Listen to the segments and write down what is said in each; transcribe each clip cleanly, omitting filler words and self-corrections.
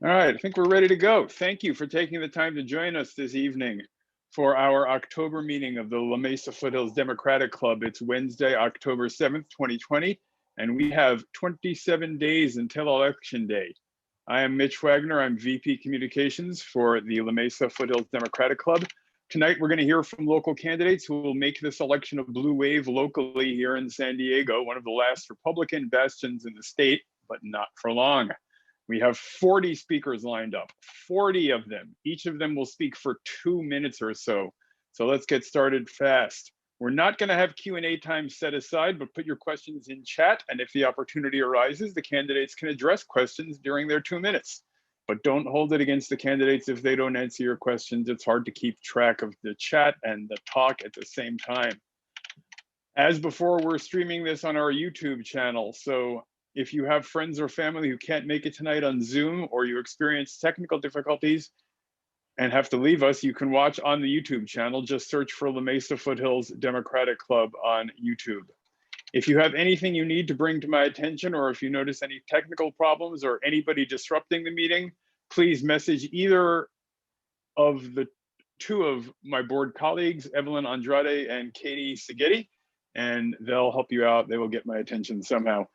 All right, I think we're ready to go. Thank you for taking the time to join us this evening for our October meeting of the Mesa-Foothills Democratic Club. It's Wednesday, October 7th, 2020, and we have 27 days until Election Day. I am Mitch Wagner. I'm VP Communications for the La Mesa Foothills Democratic Club. Tonight, we're going to hear from local candidates who will make this election a blue wave locally here in San Diego, one of the last Republican bastions in the state, but not for long. We have 40 speakers lined up, 40 of them. Each of them will speak for 2 minutes or so. So let's get started fast. We're not going to have Q&A time set aside, but put your questions in chat. And if the opportunity arises, the candidates can address questions during their 2 minutes. But don't hold it against the candidates if they don't answer your questions. It's hard to keep track of the chat and the talk at the same time. As before, we're streaming this on our YouTube channel. So if you have friends or family who can't make it tonight on Zoom, or you experience technical difficulties and have to leave us, you can watch on the YouTube channel. Just search for La Mesa Foothills Democratic Club on YouTube. If you have anything you need to bring to my attention, or if you notice any technical problems or anybody disrupting the meeting, please message either of the two of my board colleagues, Evlyn Andrade and Katie Seghetti, and they'll help you out. They will get my attention somehow.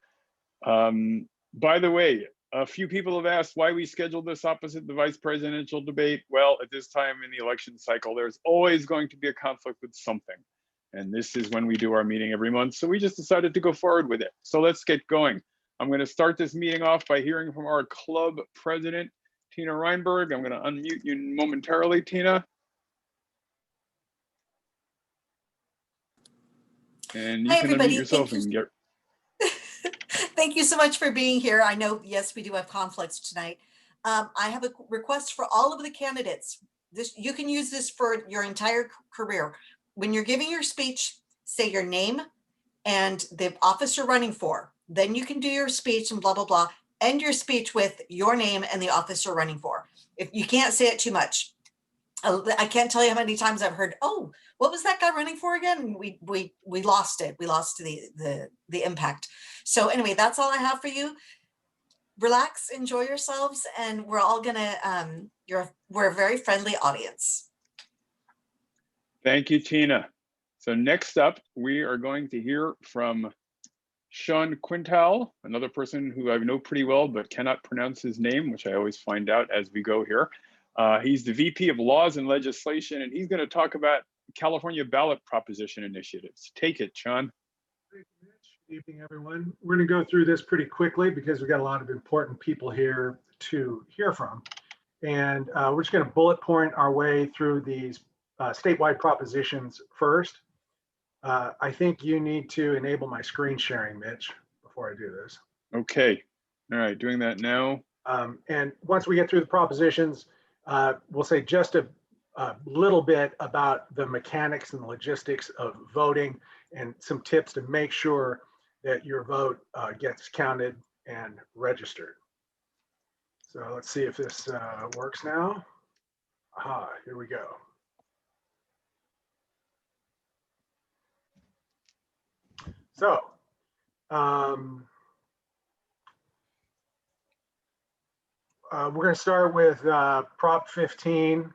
By the way, a few people have asked why we scheduled this opposite the vice presidential debate. Well, at this time in the election cycle, there's always going to be a conflict with something. And this is when we do our meeting every month. So we just decided to go forward with it. So let's get going. I'm going to start this meeting off by hearing from our club president, Tina Reinberg. I'm going to unmute you momentarily, Tina. And you can unmute yourself and get. Thank you so much for being here. I know, yes, we do have conflicts tonight. I have a request for all of the candidates. You can use this for your entire career. When you're giving your speech, say your name and the office you're running for. Then you can do your speech and blah, blah, blah. End your speech with your name and the office you're running for. If you can't say it too much. I can't tell you how many times I've heard, oh, what was that guy running for again? We lost it. We lost the impact. So anyway, that's all I have for you. Relax, enjoy yourselves, and we're all gonna, we're a very friendly audience. Thank you, Tina. So next up, we are going to hear from Sean Quintal, another person who I know pretty well, but cannot pronounce his name, which I always find out as we go here. He's the VP of Laws and Legislation, and he's going to talk about California ballot proposition initiatives. Take it, Sean. Thank you, Mitch. Good evening, everyone. We're going to go through this pretty quickly because we've got a lot of important people here to hear from. And we're just going to bullet point our way through these statewide propositions first. I think you need to enable my screen sharing, Mitch, before I do this. Okay. All right, doing that now. And once we get through the propositions, we'll say just a little bit about the mechanics and logistics of voting and some tips to make sure that your vote gets counted and registered. So let's see if this works now. Aha, here we go. So, we're going to start with Prop 15,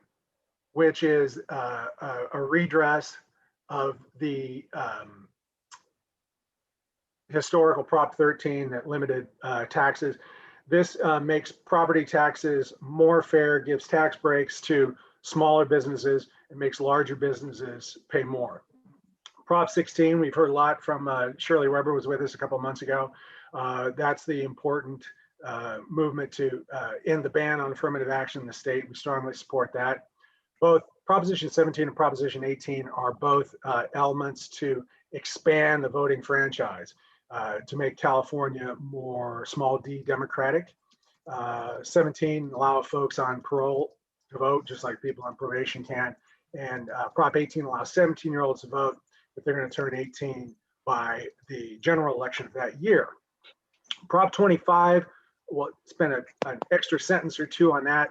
which is a redress of the historical Prop 13 that limited taxes. This makes property taxes more fair, gives tax breaks to smaller businesses, and makes larger businesses pay more. Prop 16, we've heard a lot from Shirley Weber was with us a couple of months ago. That's the important movement to end the ban on affirmative action in the state. We strongly support that. Both Proposition 17 and Proposition 18 are both elements to expand the voting franchise, to make California more small d democratic. 17 allow folks on parole to vote just like people on probation can. And Prop 18 allows 17-year-olds to vote if they're going to turn 18 by the general election of that year. Prop 25, we'll spend an extra sentence or two on that.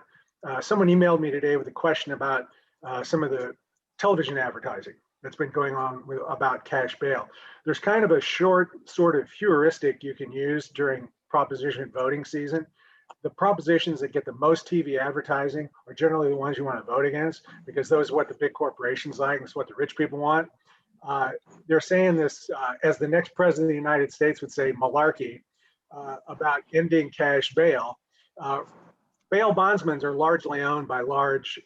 Someone emailed me today with a question about some of the television advertising that's been going on about cash bail. There's kind of a short sort of heuristic you can use during proposition voting season. The propositions that get the most TV advertising are generally the ones you want to vote against, because those are what the big corporations like, and it's what the rich people want. They're saying this, as the next president of the United States would say, malarkey, about ending cash bail. Bail bondsmen are largely owned by large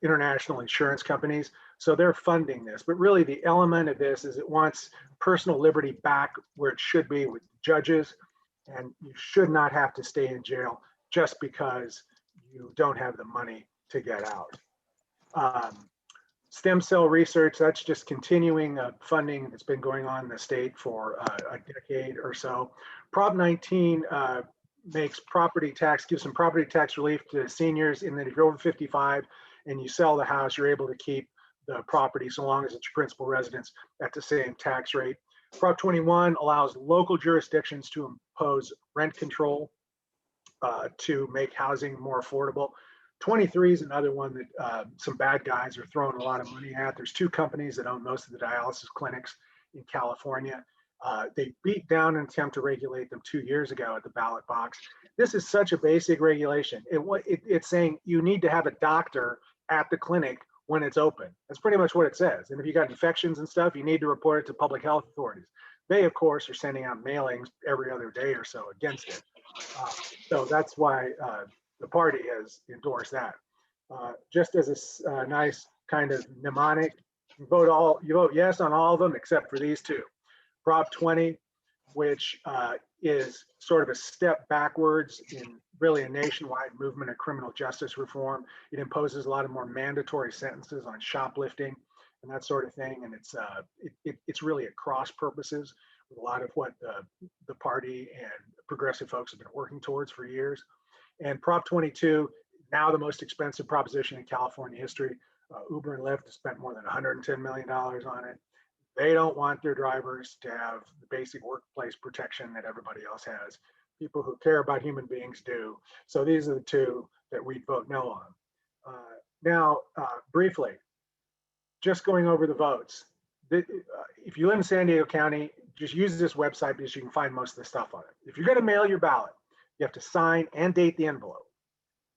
international insurance companies, so they're funding this. But really, the element of this is it wants personal liberty back where it should be with judges, and you should not have to stay in jail just because you don't have the money to get out. Stem cell research, that's just continuing funding that's been going on in the state for a decade or so. Prop 19 makes property tax, gives some property tax relief to seniors, in that if you're over 55 and you sell the house, you're able to keep the property so long as it's your principal residence at the same tax rate. Prop 21 allows local jurisdictions to impose rent control to make housing more affordable. 23 is another one that some bad guys are throwing a lot of money at. There's two companies that own most of the dialysis clinics in California. They beat down an attempt to regulate them 2 years ago at the ballot box. This is such a basic regulation. It's saying you need to have a doctor at the clinic when it's open. That's pretty much what it says. And if you got infections and stuff, you need to report it to public health authorities. They, of course, are sending out mailings every other day or so against it. So that's why the party has endorsed that. Just as a nice kind of mnemonic, you vote yes on all of them except for these two. Prop 20, which is sort of a step backwards in really a nationwide movement of criminal justice reform. It imposes a lot of more mandatory sentences on shoplifting and that sort of thing. And it's really at cross purposes with a lot of what the party and progressive folks have been working towards for years. And Prop 22, now the most expensive proposition in California history. Uber and Lyft have spent more than $110 million on it. They don't want their drivers to have the basic workplace protection that everybody else has. People who care about human beings do. So these are the two that we'd vote no on. Now, briefly, just going over the votes. If you live in San Diego County, just use this website because you can find most of the stuff on it. If you're going to mail your ballot, you have to sign and date the envelope.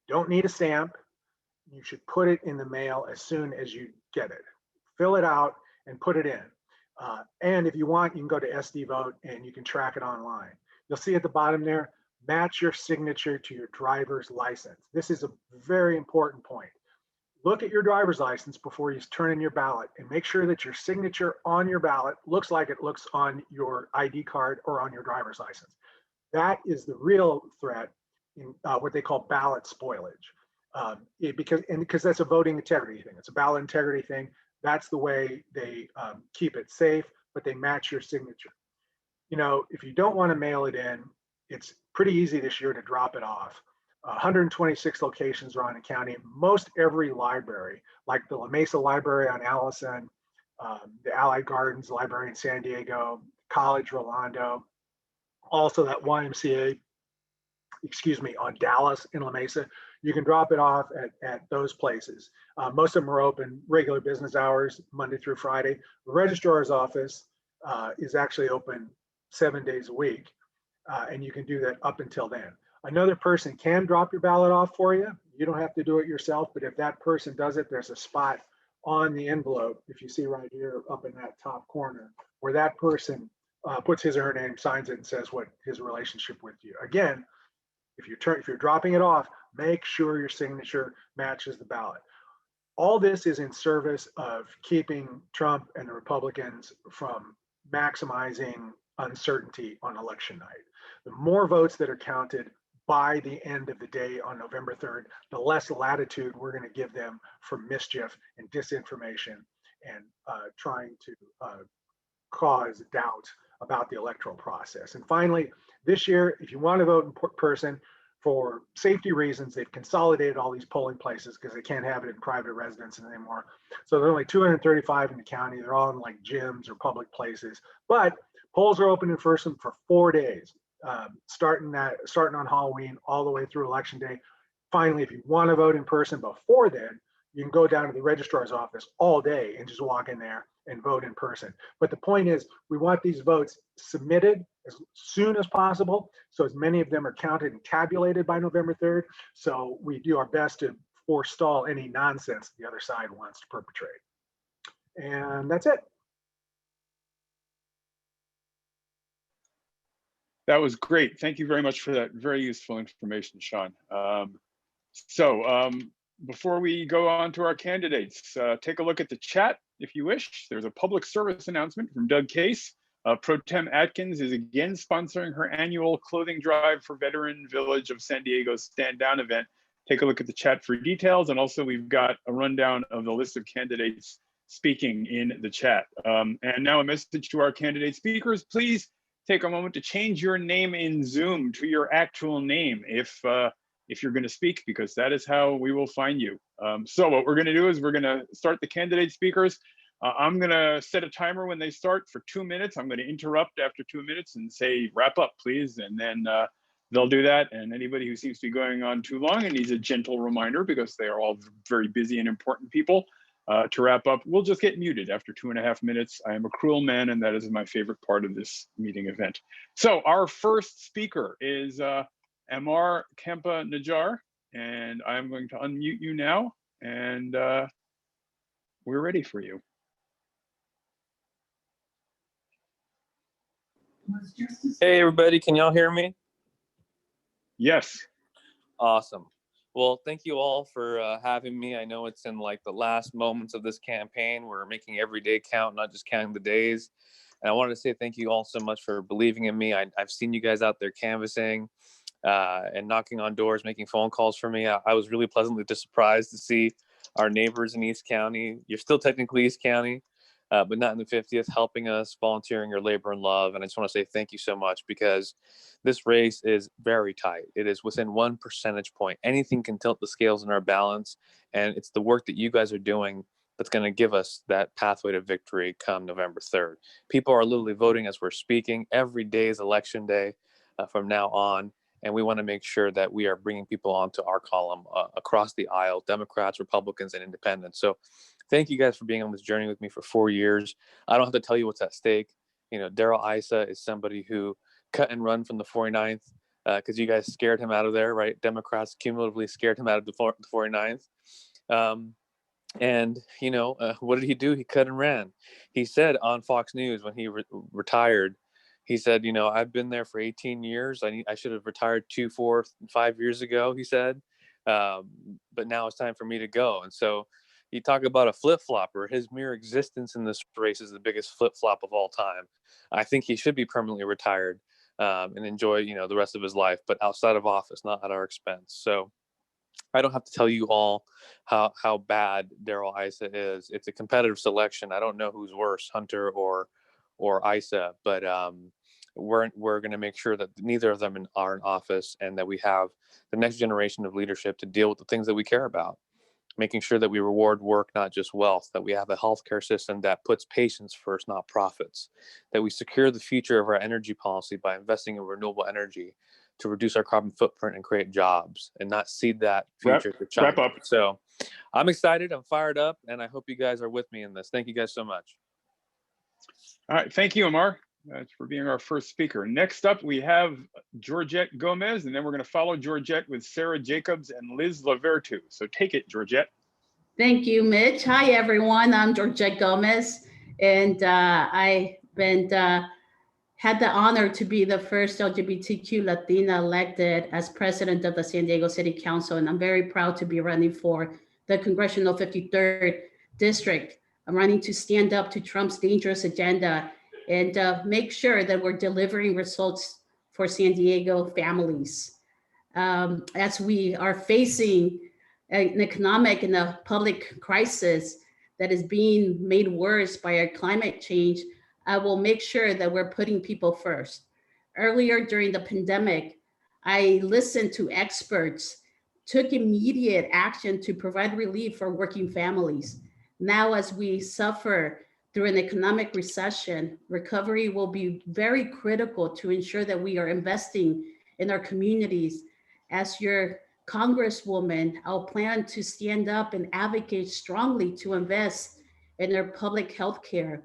Don't need a stamp. You should put it in the mail as soon as you get it. Fill it out and put it in. And if you want, you can go to SD Vote and you can track it online. You'll see at the bottom there, match your signature to your driver's license. This is a very important point. Look at your driver's license before you turn in your ballot and make sure that your signature on your ballot looks like it looks on your ID card or on your driver's license. That is the real threat in what they call ballot spoilage. Because that's a voting integrity thing. It's a ballot integrity thing. That's the way they keep it safe, but they match your signature. You know, if you don't want to mail it in, it's pretty easy this year to drop it off. 126 locations around the county. Most every library, like the La Mesa Library on Allison, the Allied Gardens Library in San Diego, College Rolando, also that YMCA, on Dallas in La Mesa, you can drop it off at those places. Most of them are open regular business hours, Monday through Friday. The registrar's office is actually open 7 days a week, and you can do that up until then. Another person can drop your ballot off for you. You don't have to do it yourself, but if that person does it, there's a spot on the envelope, if you see right here up in that top corner, where that person puts his or her name, signs it, and says what his relationship with you. Again, if you're dropping it off, make sure your signature matches the ballot. All this is in service of keeping Trump and the Republicans from maximizing uncertainty on election night. The more votes that are counted by the end of the day on November 3rd, the less latitude we're going to give them for mischief and disinformation and trying to cause doubt about the electoral process. And finally, this year, if you want to vote in person, for safety reasons, they've consolidated all these polling places because they can't have it in private residences anymore. So there are only 235 in the county. They're all in like gyms or public places. But polls are open in person for 4 days, starting on Halloween all the way through Election Day. Finally, if you want to vote in person before then, you can go down to the registrar's office all day and just walk in there and vote in person. But the point is, we want these votes submitted as soon as possible, so as many of them are counted and tabulated by November 3rd. So we do our best to forestall any nonsense the other side wants to perpetrate. And that's it. That was great. Thank you very much for that very useful information, Sean. Before we go on to our candidates, take a look at the chat if you wish. There's a public service announcement from Doug Case. Pro Tem Atkins is again sponsoring her annual clothing drive for Veteran Village of San Diego's Stand Down event. Take a look at the chat for details. And also we've got a rundown of the list of candidates speaking in the chat. And now a message to our candidate speakers. Please take a moment to change your name in Zoom to your actual name if you're going to speak, because that is how we will find you. So what we're going to do is we're going to start the candidate speakers. I'm going to set a timer when they start for 2 minutes. I'm going to interrupt after 2 minutes and say, wrap up, please. And then they'll do that. And anybody who seems to be going on too long and needs a gentle reminder, because they are all very busy and important people, to wrap up, we'll just get muted after 2.5 minutes. I am a cruel man, and that is my favorite part of this meeting event. So our first speaker is Ammar Campa-Najjar, and I'm going to unmute you now, and we're ready for you. Hey everybody, can y'all hear me? Yes. Awesome. Well, thank you all for having me. I know it's in like the last moments of this campaign. We're making every day count, not just counting the days. And I wanted to say thank you all so much for believing in me. I've seen you guys out there canvassing and knocking on doors, making phone calls for me. I was really pleasantly surprised to see our neighbors in East County. You're still technically East County, but not in the 50th, helping us, volunteering your labor and love. And I just want to say thank you so much, because this race is very tight. It is within 1 percentage point. Anything can tilt the scales in our balance. And it's the work that you guys are doing that's going to give us that pathway to victory come November 3rd. People are literally voting as we're speaking. Every day is election day from now on. And we want to make sure that we are bringing people onto our column across the aisle, Democrats, Republicans, and independents. So thank you guys for being on this journey with me for 4 years. I don't have to tell you what's at stake. You know, Darrell Issa is somebody who cut and run from the 49th because you guys scared him out of there, right? Democrats cumulatively scared him out of the 49th. And, you know, what did he do? He cut and ran. He said on Fox News when he retired, he said, you know, I've been there for 18 years. I should have retired 2, 4, 5 years ago, he said. But now it's time for me to go. And so you talk about a flip-flopper. His mere existence in this race is the biggest flip-flop of all time. I think he should be permanently retired and enjoy, you know, the rest of his life, but outside of office, not at our expense. So I don't have to tell you all how bad Darrell Issa is. It's a competitive selection. I don't know who's worse, Hunter or Issa, but we're going to make sure that neither of them are in office, and that we have the next generation of leadership to deal with the things that we care about. Making sure that we reward work, not just wealth, that we have a healthcare system that puts patients first, not profits, that we secure the future of our energy policy by investing in renewable energy to reduce our carbon footprint and create jobs, and not cede that future to China. Wrap up. So I'm excited, I'm fired up, and I hope you guys are with me in this. Thank you guys so much. All right, thank you, Ammar, for being our first speaker. Next up, we have Georgette Gomez, and then we're going to follow Georgette with Sarah Jacobs and Liz Lavertu. So take it, Georgette. Thank you, Mitch. Hi, everyone. I'm Georgette Gomez, and I've been had the honor to be the first LGBTQ Latina elected as president of the San Diego City Council, and I'm very proud to be running for the Congressional 53rd District. I'm running to stand up to Trump's dangerous agenda and make sure that we're delivering results for San Diego families. As we are facing an economic and a public crisis that is being made worse by our climate change, I will make sure that we're putting people first. Earlier during the pandemic, I listened to experts, took immediate action to provide relief for working families. Now, as we suffer through an economic recession, recovery will be very critical to ensure that we are investing in our communities. As your Congresswoman, I'll plan to stand up and advocate strongly to invest in their public health care,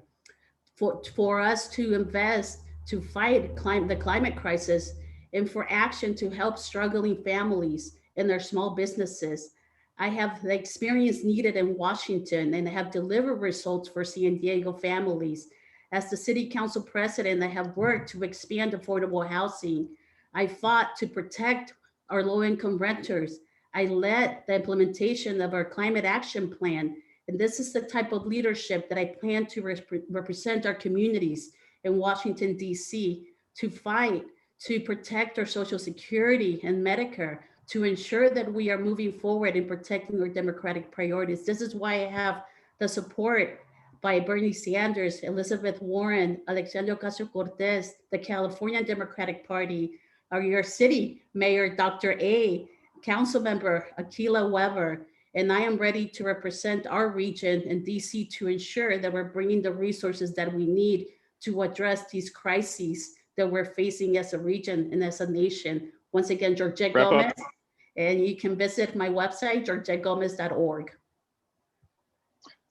for us to invest to fight the climate crisis, and for action to help struggling families and their small businesses. I have the experience needed in Washington and have delivered results for San Diego families. As the city council president, I have worked to expand affordable housing. I fought to protect our low-income renters. I led the implementation of our climate action plan. And this is the type of leadership that I plan to represent our communities in Washington, D.C., to fight, to protect our Social Security and Medicare, to ensure that we are moving forward in protecting our democratic priorities. This is why I have the support by Bernie Sanders, Elizabeth Warren, Alexandria Ocasio-Cortez, the California Democratic Party, our New York City Mayor, Dr. A, Council Member Akila Weber, and I am ready to represent our region in DC to ensure that we're bringing the resources that we need to address these crises that we're facing as a region and as a nation. Once again, Georgette Wrap Gomez, up. and you can visit my website, georgettegomez.org.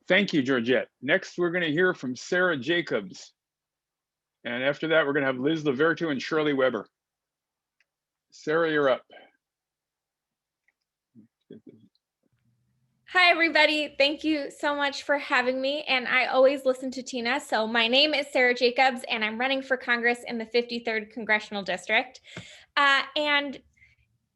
Thank you, Georgette. Next, we're going to hear from Sarah Jacobs. And after that, we're going to have Liz Lavertu and Shirley Weber. Sarah, you're up. Hi, everybody. Thank you so much for having me. And I always listen to Tina. So my name is Sarah Jacobs, and I'm running for Congress in the 53rd Congressional District. And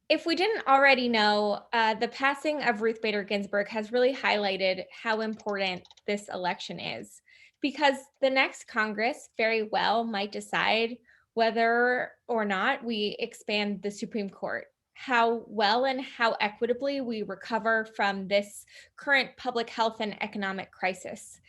if we didn't already know, the passing of Ruth Bader Ginsburg has really highlighted how important this election is, because the next Congress very well might decide whether or not we expand the Supreme Court, how well and how equitably we recover from this current public health and economic crisis,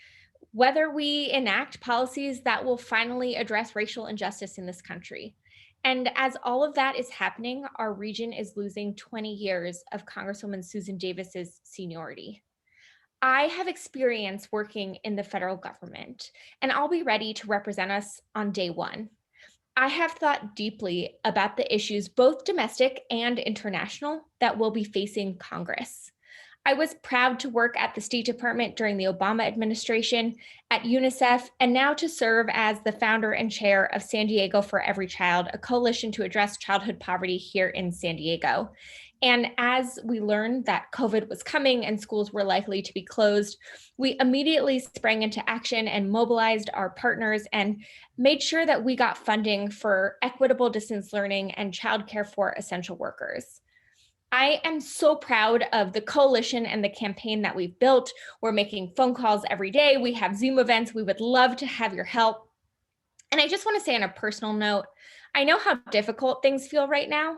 whether we enact policies that will finally address racial injustice in this country. And as all of that is happening, our region is losing 20 years of Congresswoman Susan Davis's seniority. I have experience working in the federal government, and I'll be ready to represent us on day one. I have thought deeply about the issues, both domestic and international, that will be facing Congress. I was proud to work at the State Department during the Obama administration, at UNICEF, and now to serve as the founder and chair of San Diego for Every Child, a coalition to address childhood poverty here in San Diego. And as we learned that COVID was coming and schools were likely to be closed, we immediately sprang into action and mobilized our partners and made sure that we got funding for equitable distance learning and childcare for essential workers. I am so proud of the coalition and the campaign that we've built. We're making phone calls every day. We have Zoom events. We would love to have your help. And I just want to say on a personal note, I know how difficult things feel right now.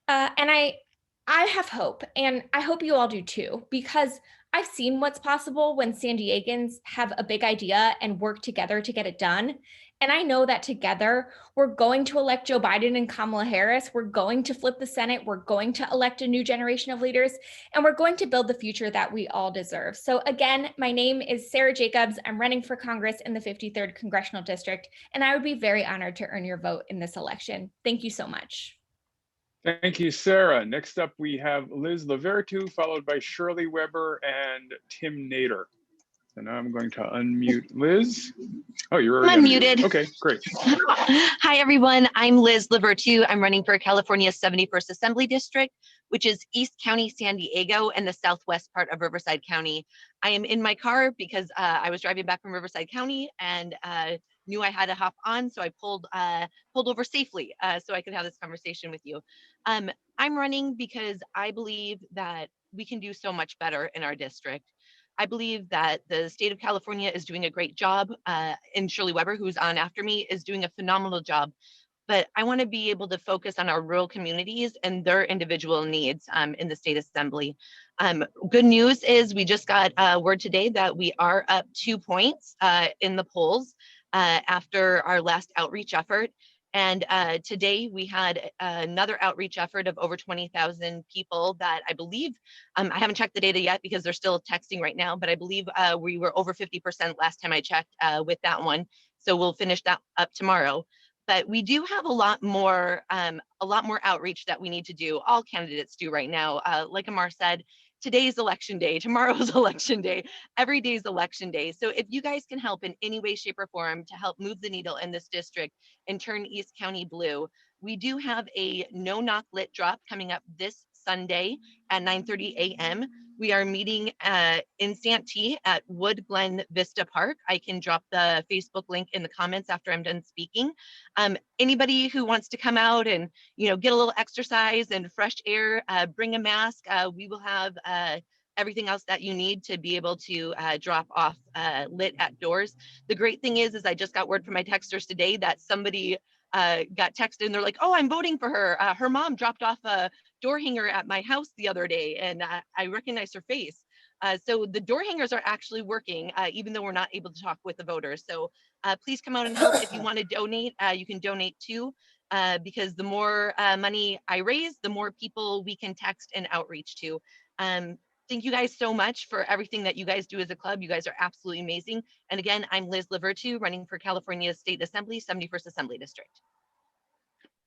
And I have hope, and I hope you all do too, because I've seen what's possible when San Diegans have a big idea and work together to get it done. And I know that together, we're going to elect Joe Biden and Kamala Harris. We're going to flip the Senate. We're going to elect a new generation of leaders, and we're going to build the future that we all deserve. So again, my name is Sarah Jacobs. I'm running for Congress in the 53rd Congressional District, and I would be very honored to earn your vote in this election. Thank you so much. Thank you, Sarah. Next up, we have Liz Lavertu, followed by Shirley Weber and Tim Nader. So now I'm going to unmute Liz. Oh, you're already unmuted. Okay, great. Hi, everyone. I'm Liz Lavertu. I'm running for California's 71st Assembly District, which is East County, San Diego, and the southwest part of Riverside County. I am in my car because I was driving back from Riverside County and knew I had to hop on, so I pulled over safely so I could have this conversation with you. I'm running because I believe that we can do so much better in our district. I believe that the state of California is doing a great job, and Shirley Weber, who's on after me, is doing a phenomenal job. But I want to be able to focus on our rural communities and their individual needs in the state assembly. Good news is we just got word today that we are up 2 points in the polls after our last outreach effort. And today we had another outreach effort of over 20,000 people that I believe, I haven't checked the data yet because they're still texting right now, but I believe we were over 50% last time I checked with that one. So we'll finish that up tomorrow. But we do have a lot more outreach that we need to do. All candidates do right now. Like Ammar said, today's election day, tomorrow's election day, every day's election day. So if you guys can help in any way, shape, or form to help move the needle in this district and turn East County blue, we do have a no knock lit drop coming up this Sunday at 9:30 a.m. We are meeting in Santee at Wood Glen Vista Park. I can drop the Facebook link in the comments after I'm done speaking. Anybody who wants to come out and get a little exercise and fresh air, bring a mask. We will have everything else that you need to be able to drop off lit at doors. The great thing is I just got word from my texters today that somebody got texted and they're like, oh, I'm voting for her. Her mom dropped off a door hanger at my house the other day and I recognize her face. So the door hangers are actually working, even though we're not able to talk with the voters. So please come out and help. If you want to donate, you can donate too, because the more money I raise, the more people we can text and outreach to. Thank you guys so much for everything that you guys do as a club. You guys are absolutely amazing. And again, I'm Liz Levertu, running for California State Assembly, 71st Assembly District.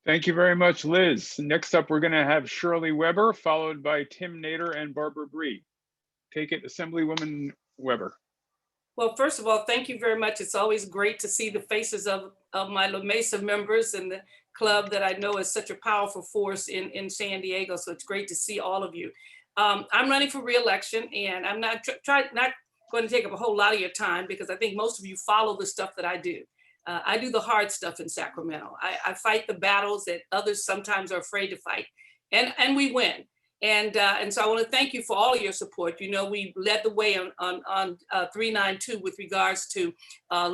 Thank you very much, Liz. Next up, we're going to have Shirley Weber, followed by Tim Nader and Barbara Bree. Take it, Assemblywoman Weber. Well, first of all, thank you very much. It's always great to see the faces of my La Mesa members and the club that I know is such a powerful force in San Diego. So it's great to see all of you. I'm running for re-election, and I'm not going to take up a whole lot of your time because I think most of you follow the stuff that I do. I do the hard stuff in Sacramento. I fight the battles that others sometimes are afraid to fight, and we win. And so I want to thank you for all of your support. We led the way on 392 with regards to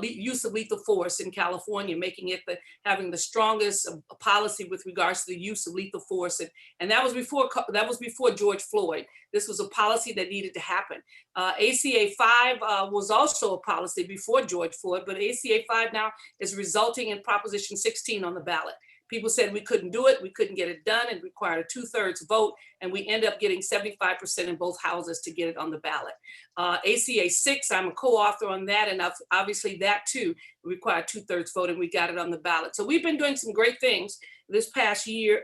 use of lethal force in California, making it having the strongest policy with regards to the use of lethal force. And that was before George Floyd. This was a policy that needed to happen. ACA 5 was also a policy before George Floyd, but ACA 5 now is resulting in Proposition 16 on the ballot. People said we couldn't do it, we couldn't get it done, and required a 2/3 vote, and we end up getting 75% in both houses to get it on the ballot. ACA 6, I'm a co-author on that, and obviously that too required 2/3 vote, and we got it on the ballot. So we've been doing some great things this past year,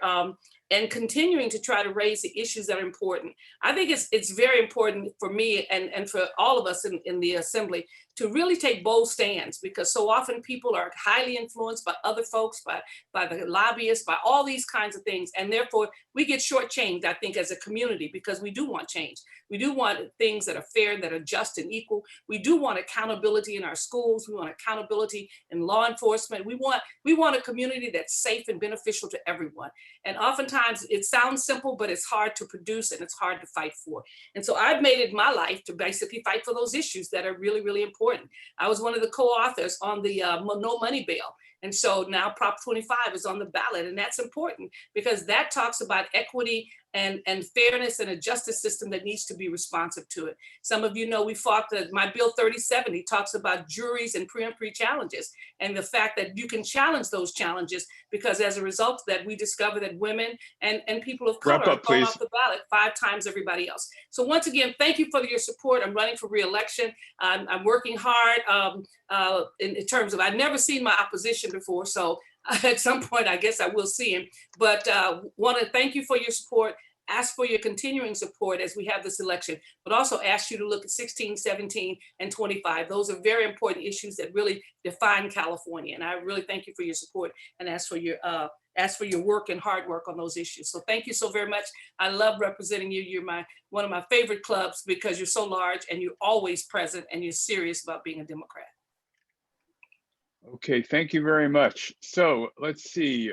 and continuing to try to raise the issues that are important. I think it's very important for me and for all of us in the Assembly to really take bold stands, because so often people are highly influenced by other folks, by the lobbyists, by all these kinds of things. And therefore we get shortchanged, I think, as a community, because we do want change. We do want things that are fair, that are just and equal. We do want accountability in our schools. We want accountability in law enforcement. We want a community that's safe and beneficial to everyone. And oftentimes it sounds simple, but it's hard to produce and it's hard to fight for. And so I've made it my life to basically fight for those issues that are really, really important. I was one of the co-authors on the no money bill. And so now Prop 25 is on the ballot, and that's important because that talks about equity and fairness and a justice system that needs to be responsive to it. Some of you know we fought my Bill 3070 talks about juries and preemptory challenges, and the fact that you can challenge those challenges, because as a result of that, we discover that women and people of color are going off the ballot 5 times everybody else. So once again, thank you for your support. I'm running for re-election. I'm working hard in terms of, I've never seen my opposition before, so at some point, I guess I will see him, but want to thank you for your support, ask for your continuing support as we have this election, but also ask you to look at 16, 17, and 25. Those are very important issues that really define California. And I really thank you for your support and ask for your work and hard work on those issues. So thank you so very much. I love representing you. You're one of my favorite clubs because you're so large and you're always present and you're serious about being a Democrat. Okay, thank you very much. So let's see,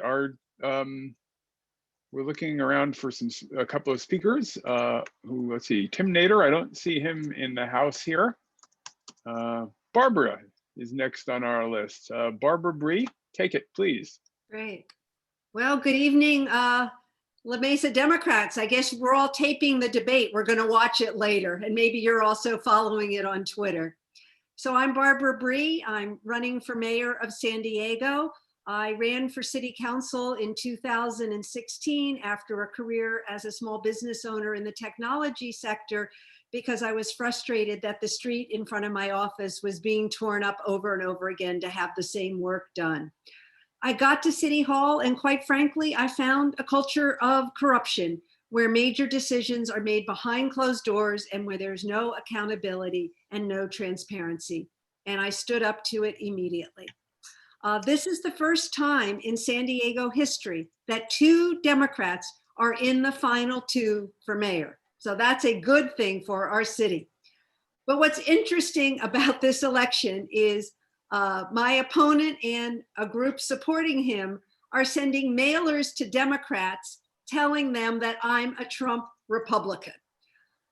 we're looking around for a couple of speakers. Let's see, Tim Nader, I don't see him in the house here. Barbara is next on our list. Barbara Bree, take it, please. Great. Well, good evening, La Mesa Democrats. I guess we're all taping the debate. We're going to watch it later, and maybe you're also following it on Twitter. So I'm Barbara Bree. I'm running for mayor of San Diego. I ran for city council in 2016 after a career as a small business owner in the technology sector, because I was frustrated that the street in front of my office was being torn up over and over again to have the same work done. I got to City Hall, and quite frankly, I found a culture of corruption where major decisions are made behind closed doors and where there's no accountability and no transparency. And I stood up to it immediately. This is the first time in San Diego history that 2 Democrats are in the final 2 for mayor. So that's a good thing for our city. But what's interesting about this election is my opponent and a group supporting him are sending mailers to Democrats telling them that I'm a Trump Republican.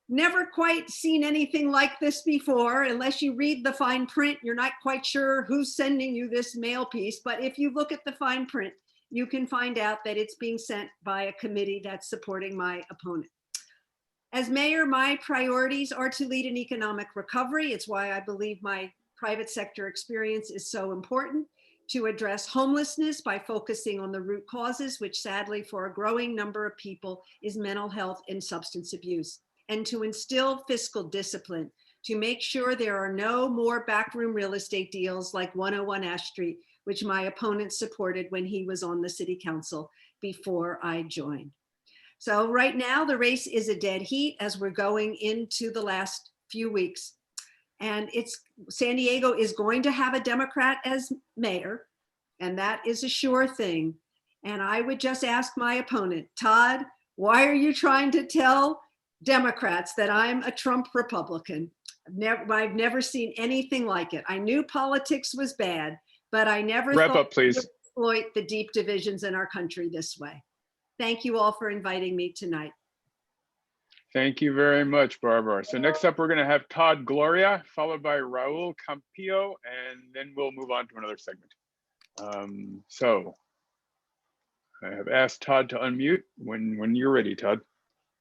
Never quite seen anything like this before. Unless you read the fine print, you're not quite sure who's sending you this mail piece. But if you look at the fine print, you can find out that it's being sent by a committee that's supporting my opponent. As mayor, my priorities are to lead an economic recovery. It's why I believe my private sector experience is so important. To address homelessness by focusing on the root causes, which sadly for a growing number of people is mental health and substance abuse. And to instill fiscal discipline, to make sure there are no more backroom real estate deals like 101 Ash Street, which my opponent supported when he was on the city council before I joined. So right now the race is a dead heat as we're going into the last few weeks. And San Diego is going to have a Democrat as mayor, and that is a sure thing. And I would just ask my opponent, Todd, why are you trying to tell Democrats that I'm a Trump Republican? I've never seen anything like it. I knew politics was bad, but I never thought we would exploit the deep divisions in our country this way. Thank you all for inviting me tonight. Thank you very much, Barbara. So next up, we're going to have Todd Gloria, followed by Raul Campillo, and then we'll move on to another segment. So I have asked Todd to unmute when you're ready, Todd.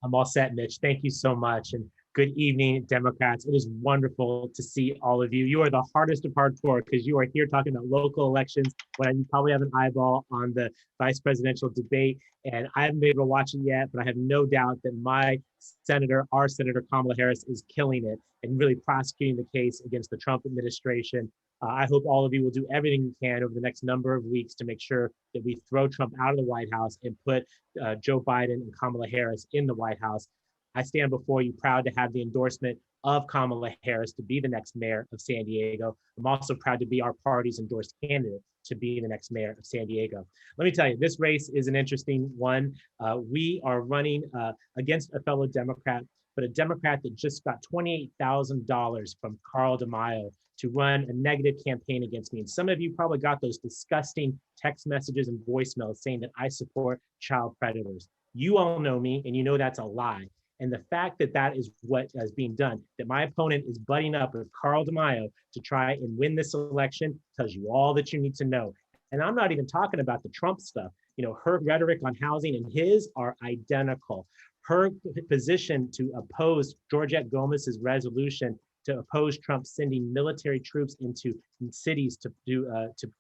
I'm all set, Mitch. Thank you so much. And good evening, Democrats. It is wonderful to see all of you. You are the hardest of hardcore because you are here talking about local elections when you probably have an eyeball on the vice presidential debate. And I haven't been able to watch it yet, but I have no doubt that my senator, our Senator Kamala Harris, is killing it and really prosecuting the case against the Trump administration. I hope all of you will do everything you can over the next number of weeks to make sure that we throw Trump out of the White House and put Joe Biden and Kamala Harris in the White House. I stand before you proud to have the endorsement of Kamala Harris to be the next mayor of San Diego. I'm also proud to be our party's endorsed candidate to be the next mayor of San Diego. Let me tell you, this race is an interesting one. We are running against a fellow Democrat, but a Democrat that just got $28,000 from Carl DeMaio to run a negative campaign against me. And some of you probably got those disgusting text messages and voicemails saying that I support child predators. You all know me, and you know that's a lie. And the fact that that is what is being done, that my opponent is butting up with Carl DeMaio to try and win this election, tells you all that you need to know. And I'm not even talking about the Trump stuff. You know, her rhetoric on housing and his are identical. Her position to oppose Georgette Gomez's resolution to oppose Trump sending military troops into cities to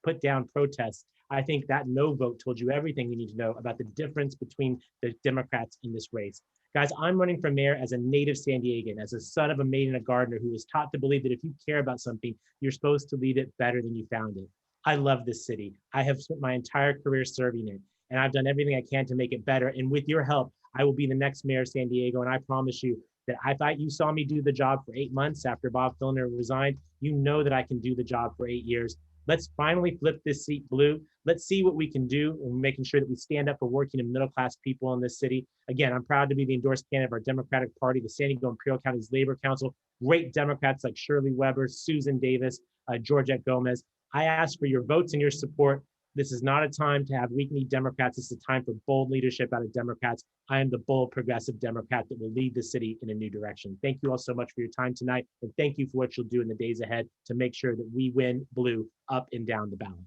put down protests. I think that no vote told you everything you need to know about the difference between the Democrats in this race. Guys, I'm running for mayor as a native San Diegan, as a son of a maid and a gardener who was taught to believe that if you care about something, you're supposed to leave it better than you found it. I love this city. I have spent my entire career serving it, and I've done everything I can to make it better. And with your help, I will be the next mayor of San Diego. And I promise you that if you saw me do the job for 8 months after Bob Filner resigned, you know that I can do the job for 8 years. Let's finally flip this seat blue. Let's see what we can do in making sure that we stand up for working and middle-class people in this city. Again, I'm proud to be the endorsed candidate of our Democratic Party, the San Diego Imperial County's Labor Council. Great Democrats like Shirley Weber, Susan Davis, Georgette Gomez. I ask for your votes and your support. This is not a time to have weak-kneed Democrats. This is a time for bold leadership out of Democrats. I am the bold progressive Democrat that will lead the city in a new direction. Thank you all so much for your time tonight. And thank you for what you'll do in the days ahead to make sure that we win blue up and down the ballot.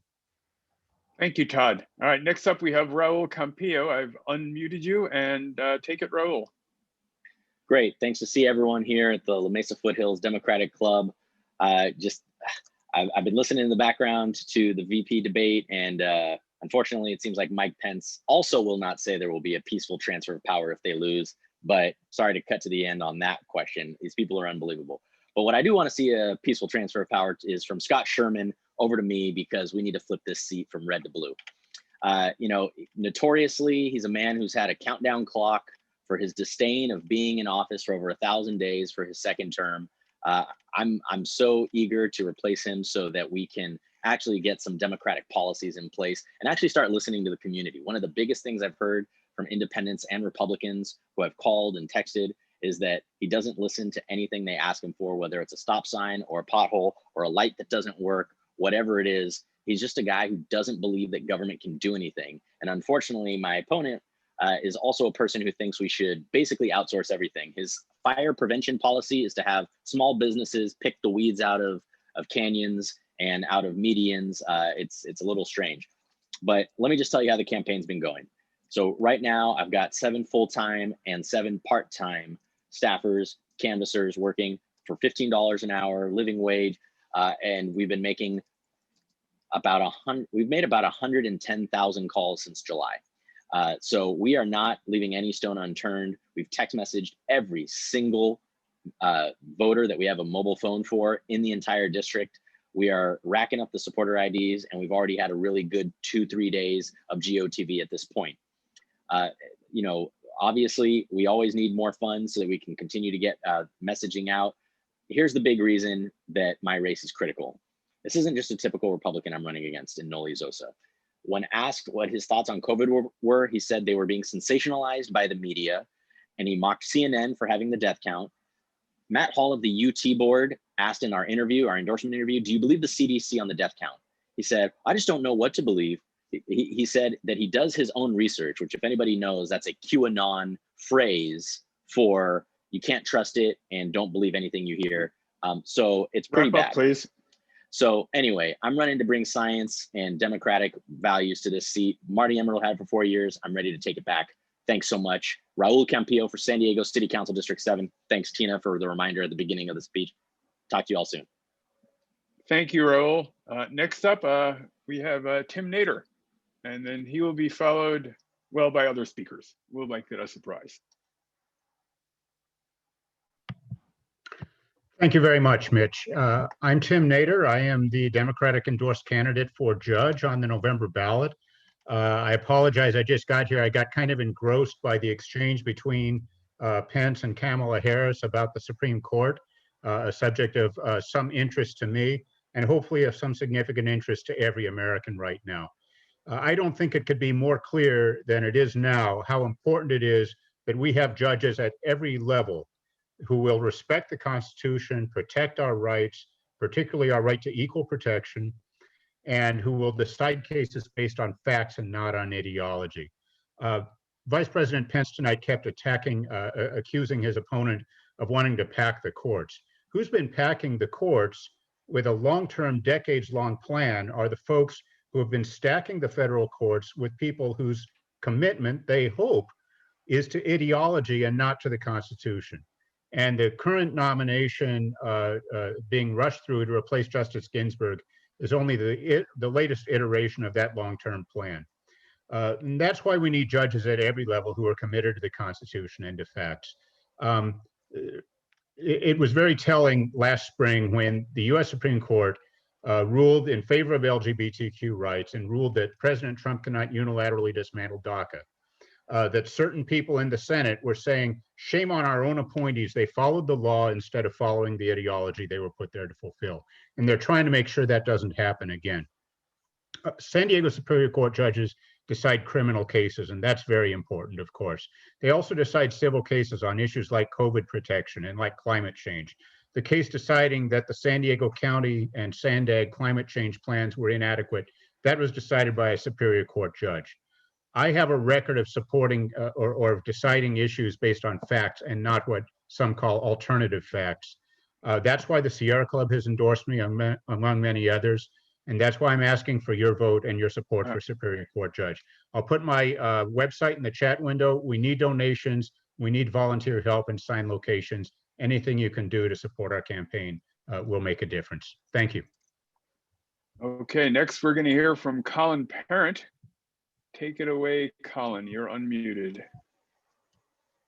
Thank you, Todd. All right, next up we have Raul Campillo. I've unmuted you and take it, Raul. Great, thanks to see everyone here at the Mesa-Foothills Democratic Club. I've been listening in the background to the VP debate, and unfortunately, it seems like Mike Pence also will not say there will be a peaceful transfer of power if they lose. But sorry to cut to the end on that question. These people are unbelievable. But what I do want to see a peaceful transfer of power is from Scott Sherman over to me, because we need to flip this seat from red to blue. You know, notoriously, he's a man who's had a countdown clock for his disdain of being in office for over 1,000 days for his second term. I'm so eager to replace him so that we can actually get some democratic policies in place and actually start listening to the community. One of the biggest things I've heard from independents and Republicans who have called and texted is that he doesn't listen to anything they ask him for, whether it's a stop sign or a pothole or a light that doesn't work, whatever it is. He's just a guy who doesn't believe that government can do anything. And unfortunately, my opponent is also a person who thinks we should basically outsource everything. His fire prevention policy is to have small businesses pick the weeds out of canyons and out of medians. It's a little strange. But let me just tell you how the campaign's been going. So right now, I've got 7 full-time and 7 part-time staffers, canvassers working for $15 an hour, living wage, and we've been making we've made about 110,000 calls since July. So we are not leaving any stone unturned. We've text messaged every single voter that we have a mobile phone for in the entire district. We are racking up the supporter IDs, and we've already had a really good 2-3 days of GOTV at this point. You know, obviously, we always need more funds so that we can continue to get messaging out. Here's the big reason that my race is critical. This isn't just a typical Republican I'm running against in Noli Zosa. When asked what his thoughts on COVID were, he said they were being sensationalized by the media, and he mocked CNN for having the death count. Matt Hall of the UT board asked in our endorsement interview, do you believe the CDC on the death count? He said, I just don't know what to believe. He said that he does his own research, which if anybody knows, that's a QAnon phrase for you can't trust it and don't believe anything you hear. So it's pretty Wrap up, bad. please. So anyway, I'm running to bring science and democratic values to this seat. Marty Emerald had it for 4 years. I'm ready to take it back. Thanks so much. Raul Campillo for San Diego City Council District 7. Thanks, Tina, for the reminder at the beginning of the speech. Talk to you all soon. Thank you, Raul. Next up, we have Tim Nader, and then he will be followed, well, by other speakers. We'll make that a surprise. Thank you very much, Mitch. I'm Tim Nader. I am the Democratic endorsed candidate for judge on the November ballot. I apologize, I just got here. I got kind of engrossed by the exchange between Pence and Kamala Harris about the Supreme Court, a subject of some interest to me, and hopefully of some significant interest to every American right now. I don't think it could be more clear than it is now how important it is that we have judges at every level who will respect the Constitution, protect our rights, particularly our right to equal protection, and who will decide cases based on facts and not on ideology. Vice President Pence tonight kept accusing his opponent of wanting to pack the courts. Who's been packing the courts with a long-term, decades-long plan are the folks who have been stacking the federal courts with people whose commitment, they hope, is to ideology and not to the Constitution. And the current nomination being rushed through to replace Justice Ginsburg is only the latest iteration of that long-term plan. And that's why we need judges at every level who are committed to the Constitution and to facts. It was very telling last spring when the US Supreme Court ruled in favor of LGBTQ rights and ruled that President Trump cannot unilaterally dismantle DACA. That certain people in the Senate were saying, shame on our own appointees. They followed the law instead of following the ideology they were put there to fulfill. And they're trying to make sure that doesn't happen again. San Diego Superior Court judges decide criminal cases, and that's very important, of course. They also decide civil cases on issues like COVID protection and like climate change. The case deciding that the San Diego County and Sandag climate change plans were inadequate, that was decided by a Superior Court judge. I have a record of supporting or of deciding issues based on facts and not what some call alternative facts. That's why the Sierra Club has endorsed me among many others. And that's why I'm asking for your vote and your support for Superior Court Judge. I'll put my website in the chat window. We need donations. We need volunteer help and sign locations. Anything you can do to support our campaign will make a difference. Thank you. Okay, next we're going to hear from Colin Parent. Take it away, Colin. You're unmuted.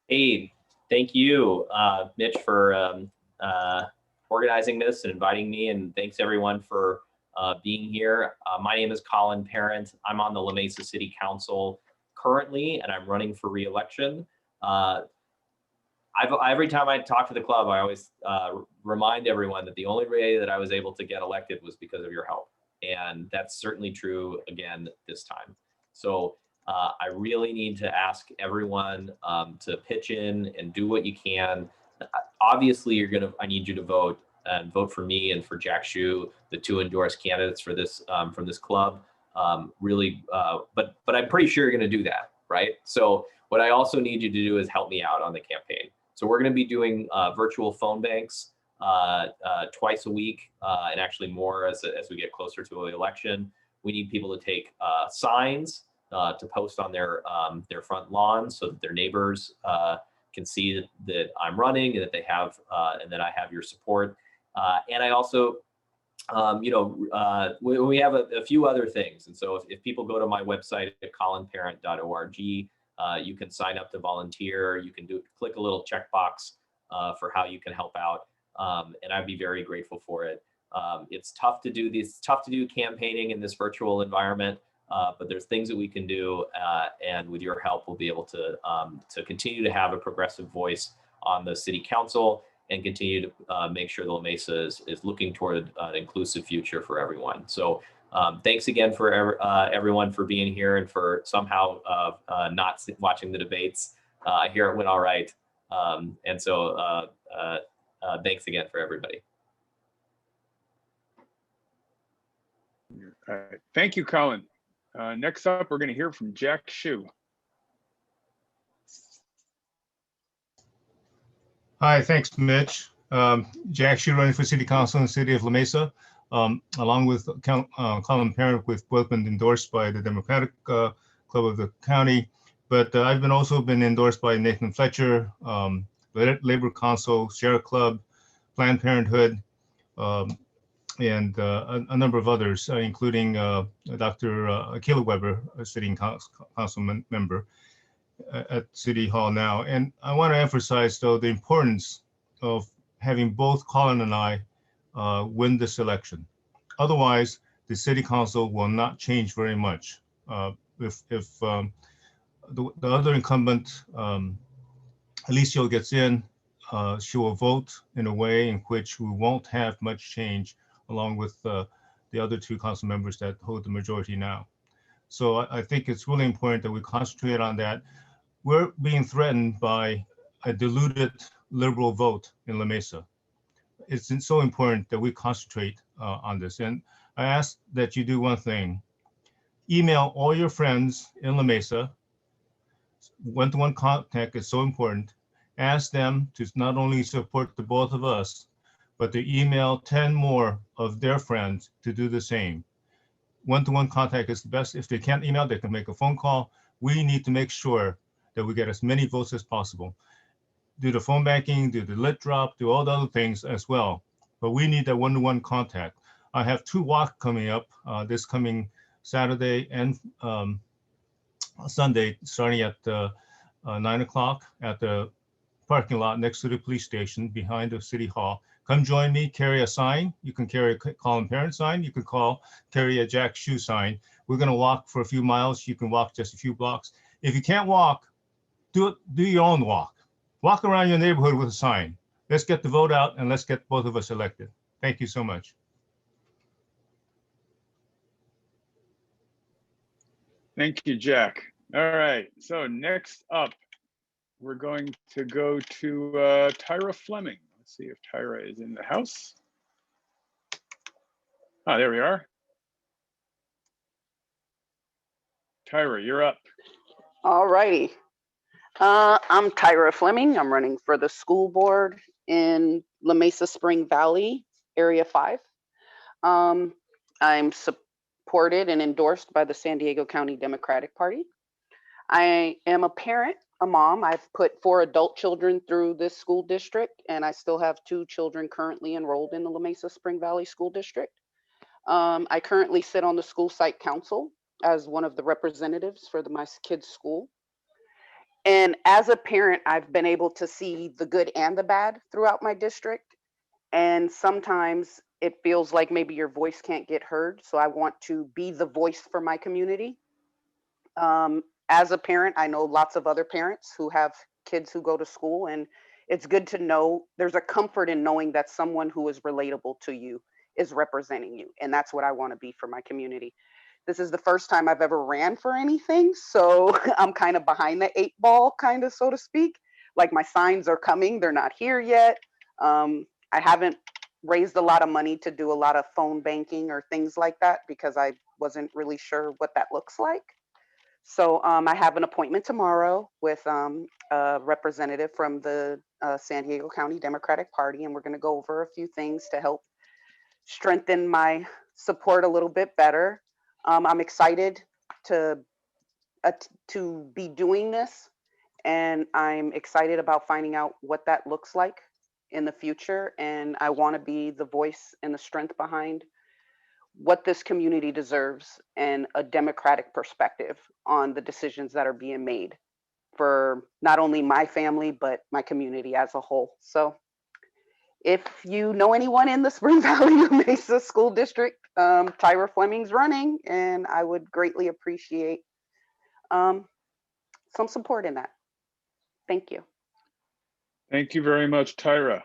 Hey, thank you, Mitch, for organizing this and inviting me, and thanks everyone for being here. My name is Colin Parent. I'm on the La Mesa City Council currently, and I'm running for re-election. every time I talk to the club, I always remind everyone that the only way that I was able to get elected was because of your help. And that's certainly true again this time. So I really need to ask everyone to pitch in and do what you can. Obviously, I need you to vote and vote for me and for Jack Shu, the two endorsed candidates for this from this club. But I'm pretty sure you're going to do that, right? So what I also need you to do is help me out on the campaign. So we're going to be doing virtual phone banks twice a week, and actually more as we get closer to the election. We need people to take signs to post on their front lawns so that their neighbors can see that I'm running and that they have and that I have your support. And I also, we have a few other things. And so if people go to my website at colinparent.org, you can sign up to volunteer. You can click a little checkbox for how you can help out. And I'd be very grateful for it. It's tough to do campaigning in this virtual environment, but there's things that we can do. And with your help, we'll be able to continue to have a progressive voice on the city council and continue to make sure the La Mesa is looking toward an inclusive future for everyone. So thanks again for everyone for being here and for somehow not watching the debates. I hear it went all right. And so thanks again for everybody. All right. Thank you, Colin. Next up, we're going to hear from Jack Shu. Hi, thanks, Mitch. Jack Shu running for City Council in the city of La Mesa, along with Colin Parent, with both been endorsed by the Democratic Club of the county. But I've also been endorsed by Nathan Fletcher, Labor Council, Sierra Club, Planned Parenthood, and a number of others, including Dr. Akila Weber, a sitting council member at City Hall now. And I want to emphasize, though, the importance of having both Colin and I win this election. Otherwise, the City Council will not change very much. If the other incumbent, Alicia, gets in, she will vote in a way in which we won't have much change, along with the other two council members that hold the majority now. So I think it's really important that we concentrate on that. We're being threatened by a diluted liberal vote in La Mesa. It's so important that we concentrate on this. And I ask that you do one thing. Email all your friends in La Mesa. One-to-one contact is so important. Ask them to not only support the both of us, but to email 10 more of their friends to do the same. One-to-one contact is the best. If they can't email, they can make a phone call. We need to make sure that we get as many votes as possible. Do the phone banking, do the lit drop, do all the other things as well. But we need that one-to-one contact. I have 2 walks coming up this coming Saturday and Sunday, starting at 9 o'clock at the parking lot next to the police station behind the City Hall. Come join me, carry a sign. You can carry a Colin Parent sign. You can carry a Jack Shu sign. We're gonna walk for a few miles. You can walk just a few blocks. If you can't walk, do your own walk. Walk around your neighborhood with a sign. Let's get the vote out and let's get both of us elected. Thank you so much. Thank you, Jack. All right, so next up, we're going to go to Tyra Fleming. Let's see if Tyra is in the house. Ah, there we are. Tyra, you're up. All righty. I'm Tyra Fleming. I'm running for the school board in La Mesa Spring Valley, Area 5. I'm supported and endorsed by the San Diego County Democratic Party. I am a parent, a mom. I've put 4 adult children through this school district, and I still have 2 children currently enrolled in the La Mesa Spring Valley School District. I currently sit on the school site council as one of the representatives for my kids' school. And as a parent, I've been able to see the good and the bad throughout my district. And sometimes it feels like maybe your voice can't get heard. So I want to be the voice for my community. As a parent, I know lots of other parents who have kids who go to school, and it's good to know there's a comfort in knowing that someone who is relatable to you is representing you. And that's what I want to be for my community. This is the first time I've ever ran for anything, so I'm kind of behind the 8 ball, kind of, so to speak. Like, my signs are coming, they're not here yet. I haven't raised a lot of money to do a lot of phone banking or things like that because I wasn't really sure what that looks like. So I have an appointment tomorrow with a representative from the San Diego County Democratic Party, and we're going to go over a few things to help strengthen my support a little bit better. I'm excited to be doing this, and I'm excited about finding out what that looks like in the future. And I want to be the voice and the strength behind what this community deserves and a democratic perspective on the decisions that are being made for not only my family, but my community as a whole. So if you know anyone in the Spring Valley Mesa School District, Tyra Fleming's running, and I would greatly appreciate some support in that. Thank you. Thank you very much, Tyra.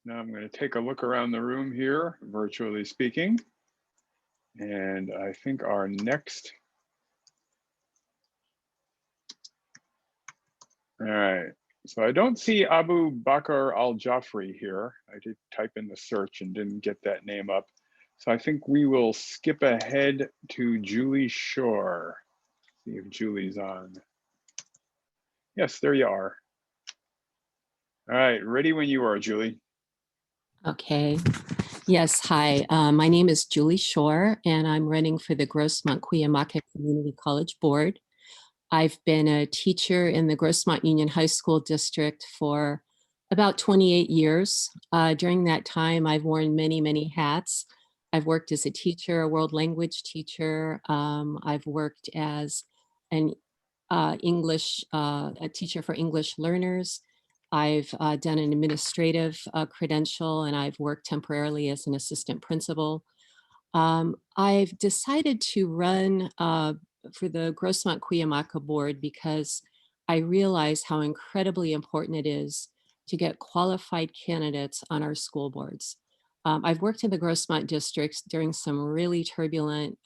Now I'm going to take a look around the room here, virtually speaking. And I think our next. All right. So I don't see Abu Bakr al-Jafri here. I did type in the search and didn't get that name up. So I think we will skip ahead to Julie Shore. See if Julie's on. Yes, there you are. All right, ready when you are, Julie. Okay. Yes, hi. My name is Julie Shore, and I'm running for the Grossmont-Cuyamaca Community College Board. I've been a teacher in the Grossmont Union High School District for about 28 years. During that time, I've worn many, many hats. I've worked as a teacher, a world language teacher. I've worked as an a teacher for English learners. I've done an administrative credential, and I've worked temporarily as an assistant principal. I've decided to run for the Grossmont-Cuyamaca board because I realize how incredibly important it is to get qualified candidates on our school boards. I've worked in the Grossmont districts during some really turbulent,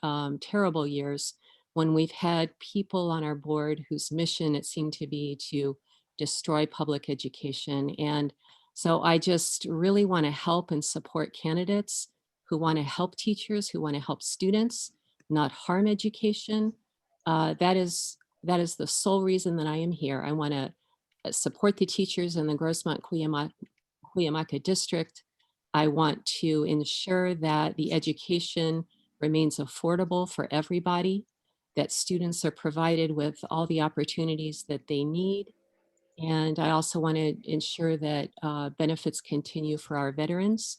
terrible years when we've had people on our board whose mission it seemed to be to destroy public education. And so I just really want to help and support candidates who want to help teachers, who want to help students, not harm education. That is the sole reason that I am here. I want to support the teachers in the Grossmont-Cuyamaca district. I want to ensure that the education remains affordable for everybody, that students are provided with all the opportunities that they need. And I also want to ensure that benefits continue for our veterans.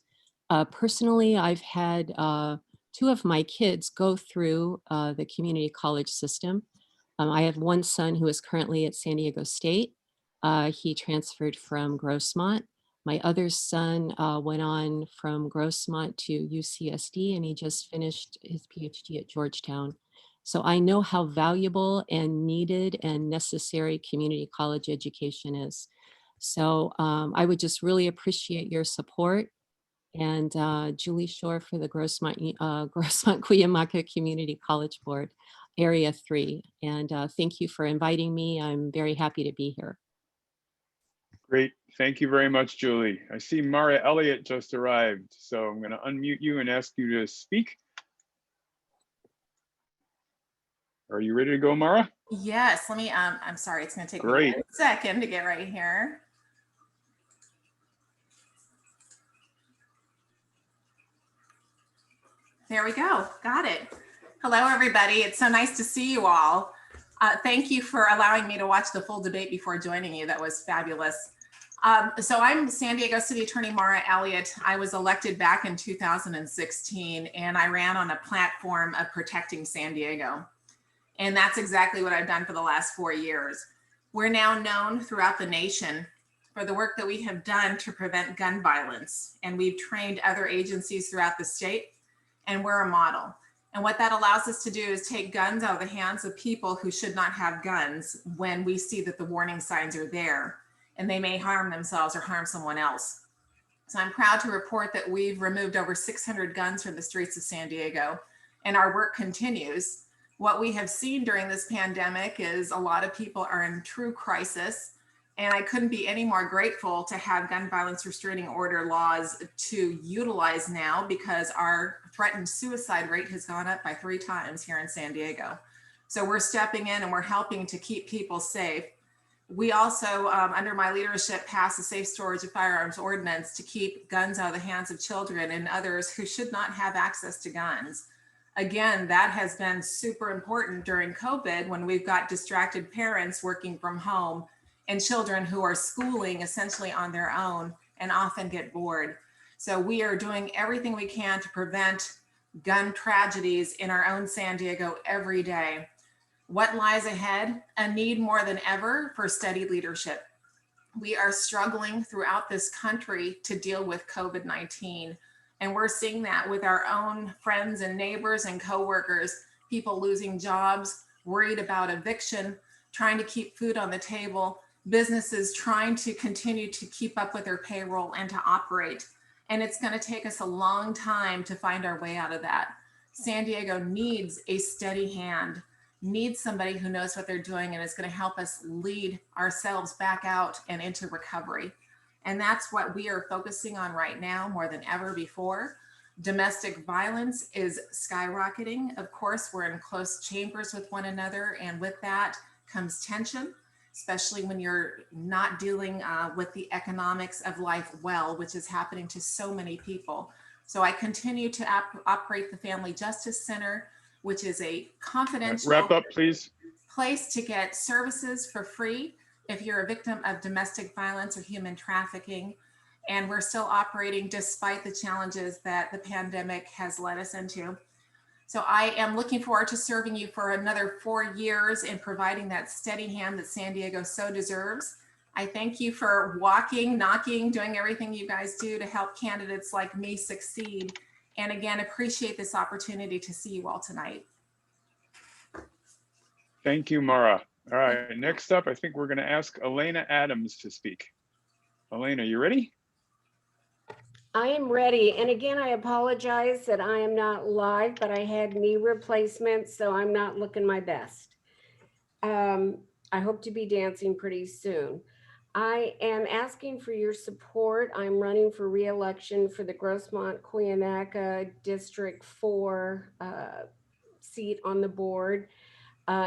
Personally, I've had 2 of my kids go through the community college system. I have one son who is currently at San Diego State. He transferred from Grossmont. My other son went on from Grossmont to UCSD, and he just finished his PhD at Georgetown. So I know how valuable and needed and necessary community college education is. So I would just really appreciate your support. And Julie Shore for the Grossmont-Cuyamaca Community College Board, Area 3. And thank you for inviting me. I'm very happy to be here. Great. Thank you very much, Julie. I see Mara Elliott just arrived, so I'm going to unmute you and ask you to speak. Are you ready to go, Mara? Yes, let me, I'm sorry, it's gonna take me Great. a second to get right here. There we go, got it. Hello, everybody. It's so nice to see you all. Thank you for allowing me to watch the full debate before joining you. That was fabulous. So I'm San Diego City Attorney Mara Elliott. I was elected back in 2016, and I ran on a platform of protecting San Diego. And that's exactly what I've done for the last 4 years. We're now known throughout the nation for the work that we have done to prevent gun violence. And we've trained other agencies throughout the state, and we're a model. And what that allows us to do is take guns out of the hands of people who should not have guns when we see that the warning signs are there. and they may harm themselves or harm someone else. So I'm proud to report that we've removed over 600 guns from the streets of San Diego, and our work continues. What we have seen during this pandemic is a lot of people are in true crisis, and I couldn't be any more grateful to have gun violence restraining order laws to utilize now, because our threatened suicide rate has gone up by 3 times here in San Diego. So we're stepping in and we're helping to keep people safe. We also, under my leadership, passed a safe storage of firearms ordinance to keep guns out of the hands of children and others who should not have access to guns. Again, that has been super important during COVID, when we've got distracted parents working from home and children who are schooling essentially on their own and often get bored. So we are doing everything we can to prevent gun tragedies in our own San Diego every day. What lies ahead? A need more than ever for steady leadership. We are struggling throughout this country to deal with COVID-19. And we're seeing that with our own friends and neighbors and coworkers, people losing jobs, worried about eviction, trying to keep food on the table, businesses trying to continue to keep up with their payroll and to operate. And it's going to take us a long time to find our way out of that. San Diego needs a steady hand, needs somebody who knows what they're doing and is going to help us lead ourselves back out and into recovery. And that's what we are focusing on right now more than ever before. Domestic violence is skyrocketing. Of course, we're in close chambers with one another, and with that comes tension, especially when you're not dealing with the economics of life well, which is happening to so many people. So I continue to operate the Family Justice Center, which is a confidential Wrap up, please. Place to get services for free if you're a victim of domestic violence or human trafficking. And we're still operating despite the challenges that the pandemic has led us into. So I am looking forward to serving you for another 4 years in providing that steady hand that San Diego so deserves. I thank you for walking, knocking, doing everything you guys do to help candidates like me succeed. And again, appreciate this opportunity to see you all tonight. Thank you, Mara. All right, next up, I think we're going to ask Elena Adams to speak. Elena, you ready? I am ready. And again, I apologize that I am not live, but I had knee replacements, so I'm not looking my best. I hope to be dancing pretty soon. I am asking for your support. I'm running for re-election for the Grossmont-Cuyamaca District 4 seat on the board.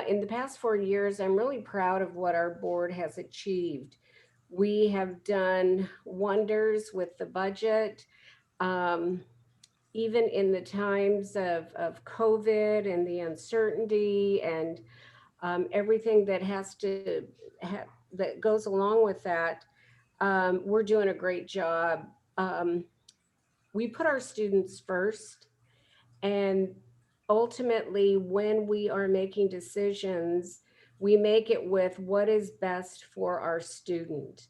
In the past 4 years, I'm really proud of what our board has achieved. We have done wonders with the budget, even in the times of COVID and the uncertainty and everything that has to that goes along with that. We're doing a great job. We put our students first, and ultimately, when we are making decisions, we make it with what is best for our student.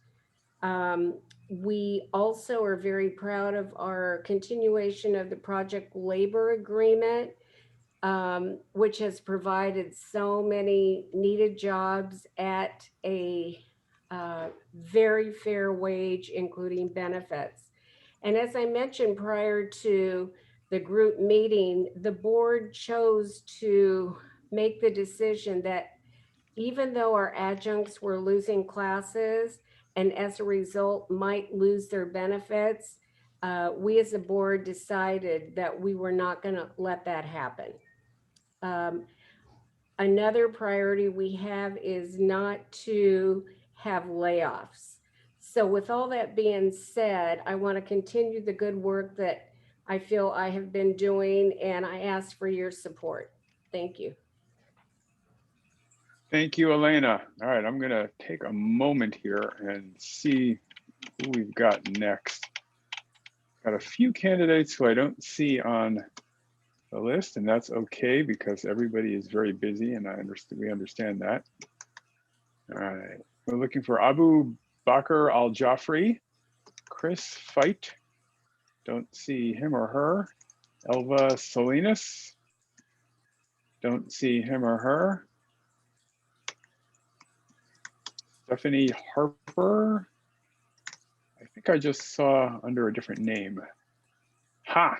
We also are very proud of our continuation of the project labor agreement, which has provided so many needed jobs at a very fair wage, including benefits. And as I mentioned prior to the group meeting, the board chose to make the decision that even though our adjuncts were losing classes and as a result might lose their benefits, we as a board decided that we were not going to let that happen. Another priority we have is not to have layoffs. So with all that being said, I want to continue the good work that I feel I have been doing, and I ask for your support. Thank you. Thank you, Elena. All right, I'm going to take a moment here and see who we've got next. Got a few candidates who I don't see on the list, and that's okay because everybody is very busy, and we understand that. All right, we're looking for Abu Bakr Al-Jafri, Chris Fight, don't see him or her. Elva Salinas, don't see him or her. Stephanie Harper. I think I just saw under a different name. Ha!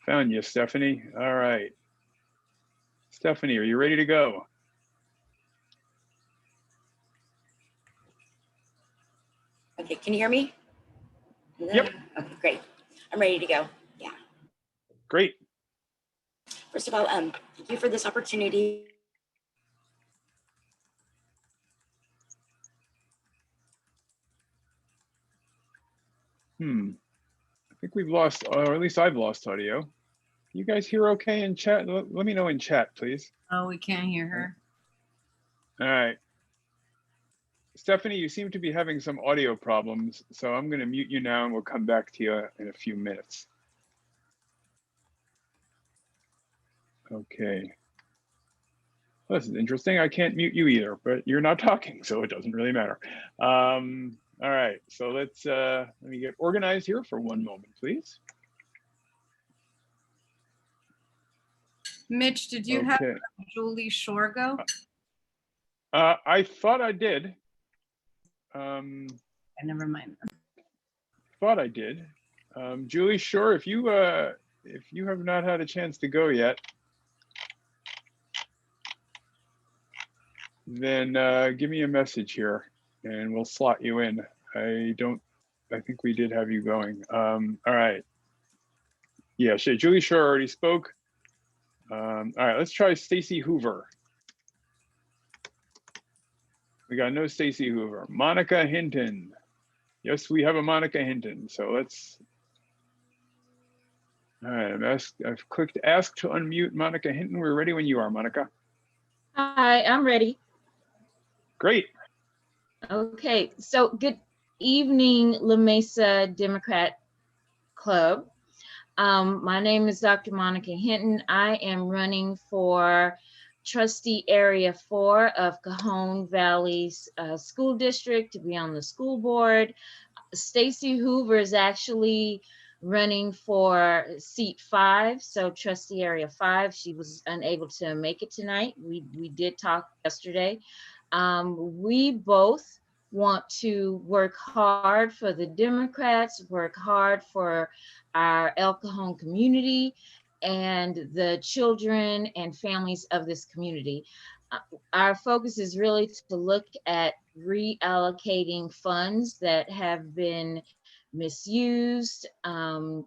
Found you, Stephanie. All right. Stephanie, are you ready to go? Okay, can you hear me? Yep. Okay, great. I'm ready to go. Yeah. Great. First of all, thank you for this opportunity. I think we've lost, or at least I've lost audio. You guys hear okay in chat? Let me know in chat, please. Oh, we can't hear her. All right. Stephanie, you seem to be having some audio problems, so I'm going to mute you now and we'll come back to you in a few minutes. Okay. Well, this is interesting. I can't mute you either, but you're not talking, so it doesn't really matter. All right, so let me get organized here for one moment, please. Mitch, did you have Julie Shore go? I thought I did. Never mind. Thought I did. Julie Shore, if you have not had a chance to go yet, then give me a message here and we'll slot you in. I think we did have you going. All right. Yeah, Julie Shore already spoke. All right, let's try Stacy Hoover. We got no Stacy Hoover. Monica Hinton. Yes, we have a Monica Hinton. So let's. All right, I've clicked ask to unmute Monica Hinton. We're ready when you are, Monica. Hi, I'm ready. Great. Okay, so good evening, La Mesa Democrat Club. My name is Dr. Monica Hinton. I am running for Trustee Area 4 of Cajon Valley's school district to be on the school board. Stacy Hoover is actually running for seat 5, so Trustee Area 5. She was unable to make it tonight. We did talk yesterday. We both want to work hard for the Democrats, work hard for our El Cajon community and the children and families of this community. Our focus is really to look at reallocating funds that have been misused. The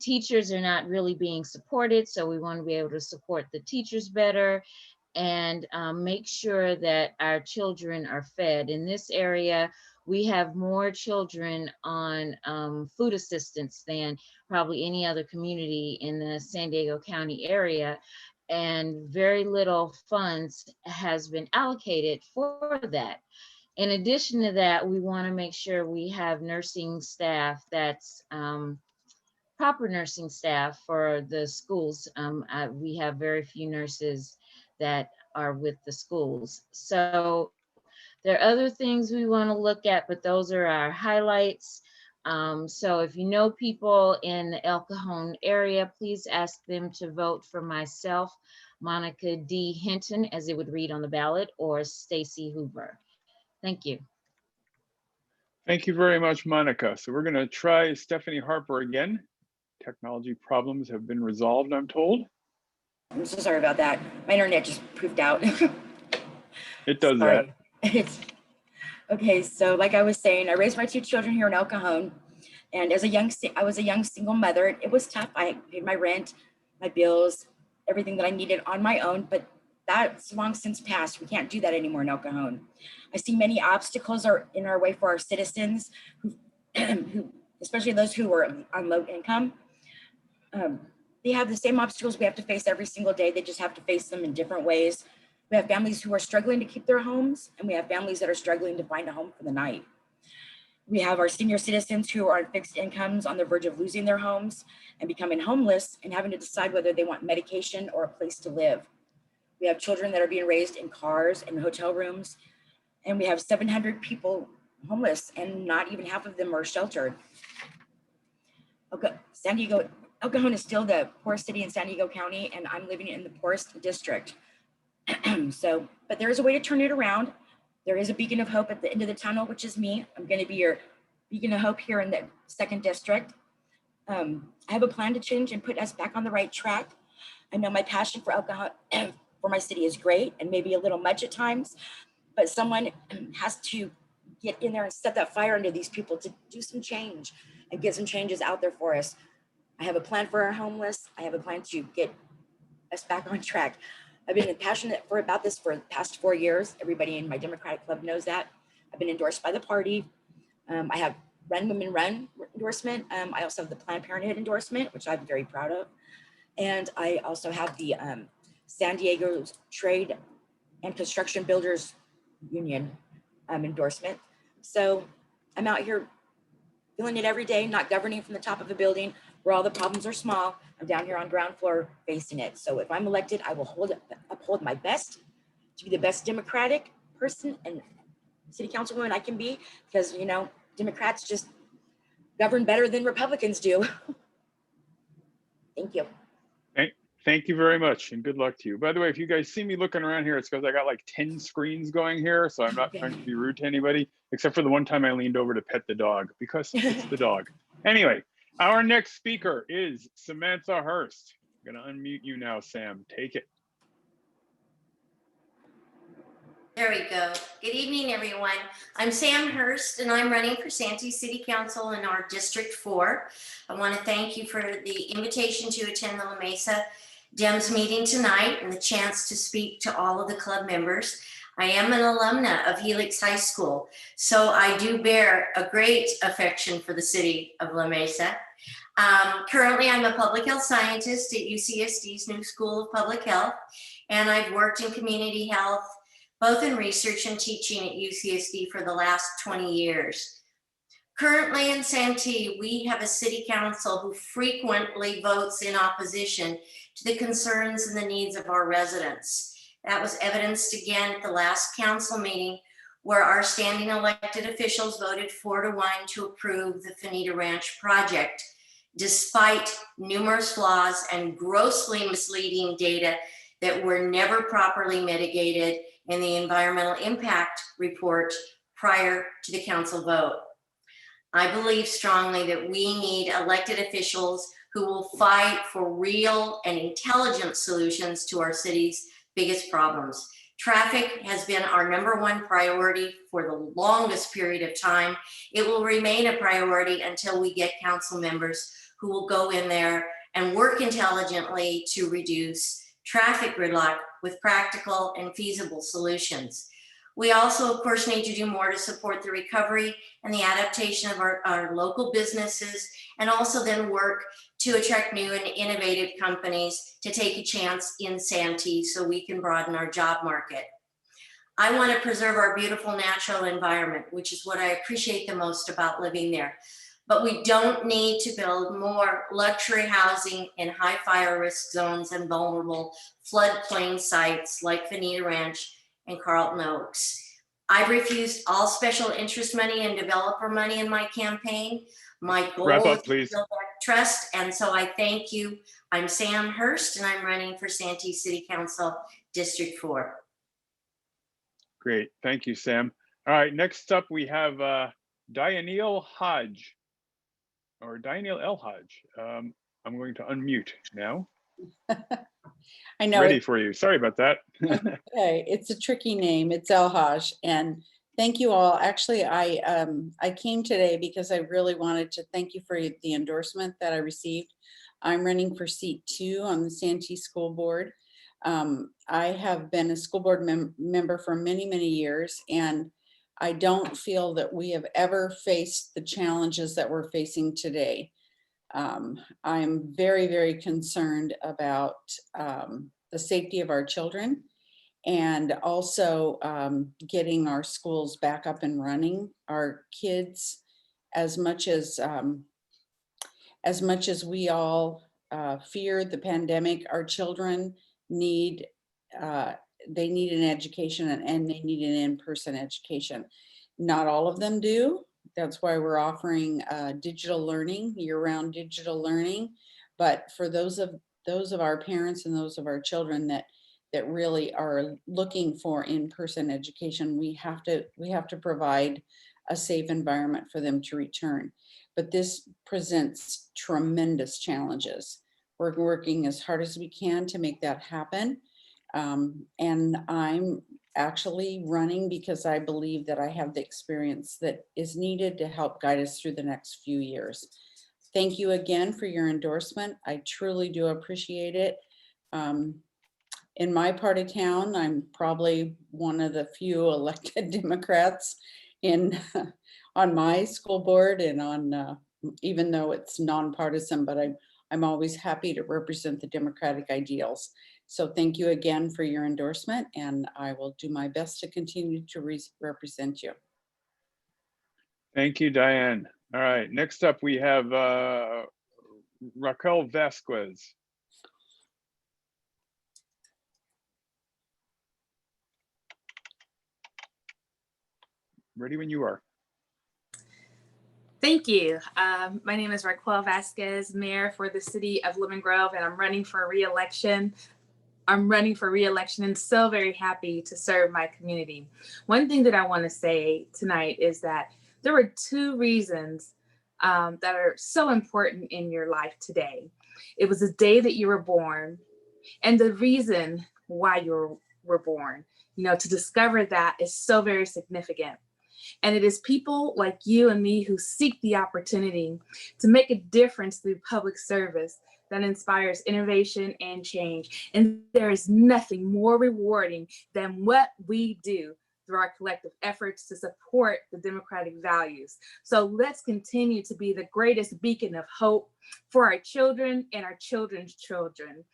teachers are not really being supported, so we want to be able to support the teachers better and make sure that our children are fed. In this area, we have more children on food assistance than probably any other community in the San Diego County area, and very little funds has been allocated for that. In addition to that, we want to make sure we have nursing staff that's proper nursing staff for the schools. We have very few nurses that are with the schools. So there are other things we want to look at, but those are our highlights. So if you know people in the El Cajon area, please ask them to vote for myself, Monica D. Hinton, as it would read on the ballot, or Stacy Hoover. Thank you. Thank you very much, Monica. So we're going to try Stephanie Harper again. Technology problems have been resolved, I'm told. I'm so sorry about that. My internet just poofed out. It does that. Okay, so like I was saying, I raised my 2 children here in El Cajon, and as I was a young single mother. It was tough. I paid my rent, my bills, everything that I needed on my own, but that's long since passed. We can't do that anymore in El Cajon. I see many obstacles are in our way for our citizens, who especially those who are on low income. They have the same obstacles we have to face every single day. They just have to face them in different ways. We have families who are struggling to keep their homes, and we have families that are struggling to find a home for the night. We have our senior citizens who are on fixed incomes on the verge of losing their homes and becoming homeless and having to decide whether they want medication or a place to live. We have children that are being raised in cars and hotel rooms, and we have 700 people homeless, and not even half of them are sheltered. Okay, San Diego, El Cajon is still the poorest city in San Diego County, and I'm living in the poorest district. But there is a way to turn it around. there is a beacon of hope at the end of the tunnel, which is me. I'm going to be your beacon of hope here in the 2nd District. I have a plan to change and put us back on the right track. I know my passion for alcohol for my city is great and maybe a little much at times, but someone has to get in there and set that fire under these people to do some change and get some changes out there for us. I have a plan for our homeless. I have a plan to get us back on track. I've been passionate about this for the past 4 years. Everybody in my Democratic Club knows that. I've been endorsed by the party. I have Run Women Run endorsement. I also have the Planned Parenthood endorsement, which I'm very proud of. And I also have the San Diego Trade and Construction Builders Union endorsement. So I'm out here feeling it every day, not governing from the top of a building where all the problems are small. I'm down here on ground floor facing it. So if I'm elected, I will uphold my best to be the best Democratic person and city councilwoman I can be, because, you know, Democrats just govern better than Republicans do. Thank you. Thank you very much, and good luck to you. By the way, if you guys see me looking around here, it's because I got like 10 screens going here, so I'm not trying to be rude to anybody, except for the one time I leaned over to pet the dog, because it's the dog. Anyway, our next speaker is Samantha Hurst. I'm gonna unmute you now, Sam. Take it. There we go. Good evening, everyone. I'm Sam Hurst, and I'm running for Santee City Council in our District 4. I want to thank you for the invitation to attend the La Mesa Dems meeting tonight and the chance to speak to all of the club members. I am an alumna of Helix High School, so I do bear a great affection for the city of La Mesa. Currently, I'm a public health scientist at UCSD's New School of Public Health, and I've worked in community health, both in research and teaching at UCSD for the last 20 years. Currently in Santee, we have a city council who frequently votes in opposition to the concerns and the needs of our residents. That was evidenced again at the last council meeting, where our standing elected officials voted 4-1 to approve the Finita Ranch project, despite numerous flaws and grossly misleading data that were never properly mitigated in the environmental impact report prior to the council vote. I believe strongly that we need elected officials who will fight for real and intelligent solutions to our city's biggest problems. Traffic has been our #1 priority for the longest period of time. It will remain a priority until we get council members who will go in there and work intelligently to reduce traffic gridlock with practical and feasible solutions. We also, of course, need to do more to support the recovery and the adaptation of our local businesses, and also then work to attract new and innovative companies to take a chance in Santee so we can broaden our job market. I want to preserve our beautiful natural environment, which is what I appreciate the most about living there. But we don't need to build more luxury housing in high fire risk zones and vulnerable floodplain sites like Finita Ranch and Carlton Oaks. I've refused all special interest money and developer money in my campaign. My goal is to build that trust, and so I thank you. I'm Sam Hurst, and I'm running for Santee City Council, District 4. Great, thank you, Sam. All right, next up we have Dianeel Hodge, or Dianeel El Hodge. I'm going to unmute now. I know. Ready for you. Sorry about that. Okay, it's a tricky name. It's El Hodge, and thank you all. Actually, I came today because I really wanted to thank you for the endorsement that I received. I'm running for seat 2 on the Santee School Board. I have been a school board member for many, many years, and I don't feel that we have ever faced the challenges that we're facing today. I'm very, very concerned about the safety of our children, and also getting our schools back up and running. Our kids, as much as we all fear the pandemic, our children need they need an education, and they need an in-person education. Not all of them do. That's why we're offering digital learning, year-round digital learning. But for those of our parents and those of our children that that really are looking for in-person education. We have to provide a safe environment for them to return. But this presents tremendous challenges. We're working as hard as we can to make that happen. And I'm actually running because I believe that I have the experience that is needed to help guide us through the next few years. Thank you again for your endorsement. I truly do appreciate it. In my part of town, I'm probably one of the few elected Democrats on my school board and on, even though it's nonpartisan, but I'm always happy to represent the Democratic ideals. So thank you again for your endorsement, and I will do my best to continue to represent you. Thank you, Diane. All right, next up we have Raquel Vasquez. Ready when you are. Thank you. My name is Raquel Vasquez, Mayor for the City of Lemon Grove, and I'm running for re-election. And so very happy to serve my community. One thing that I want to say tonight is that there were 2 reasons that are so important in your life today. It was the day that you were born and the reason why you were born. You know, to discover that is so very significant. And it is people like you and me who seek the opportunity to make a difference through public service that inspires innovation and change. And there is nothing more rewarding than what we do through our collective efforts to support the democratic values. So let's continue to be the greatest beacon of hope for our children and our children's children.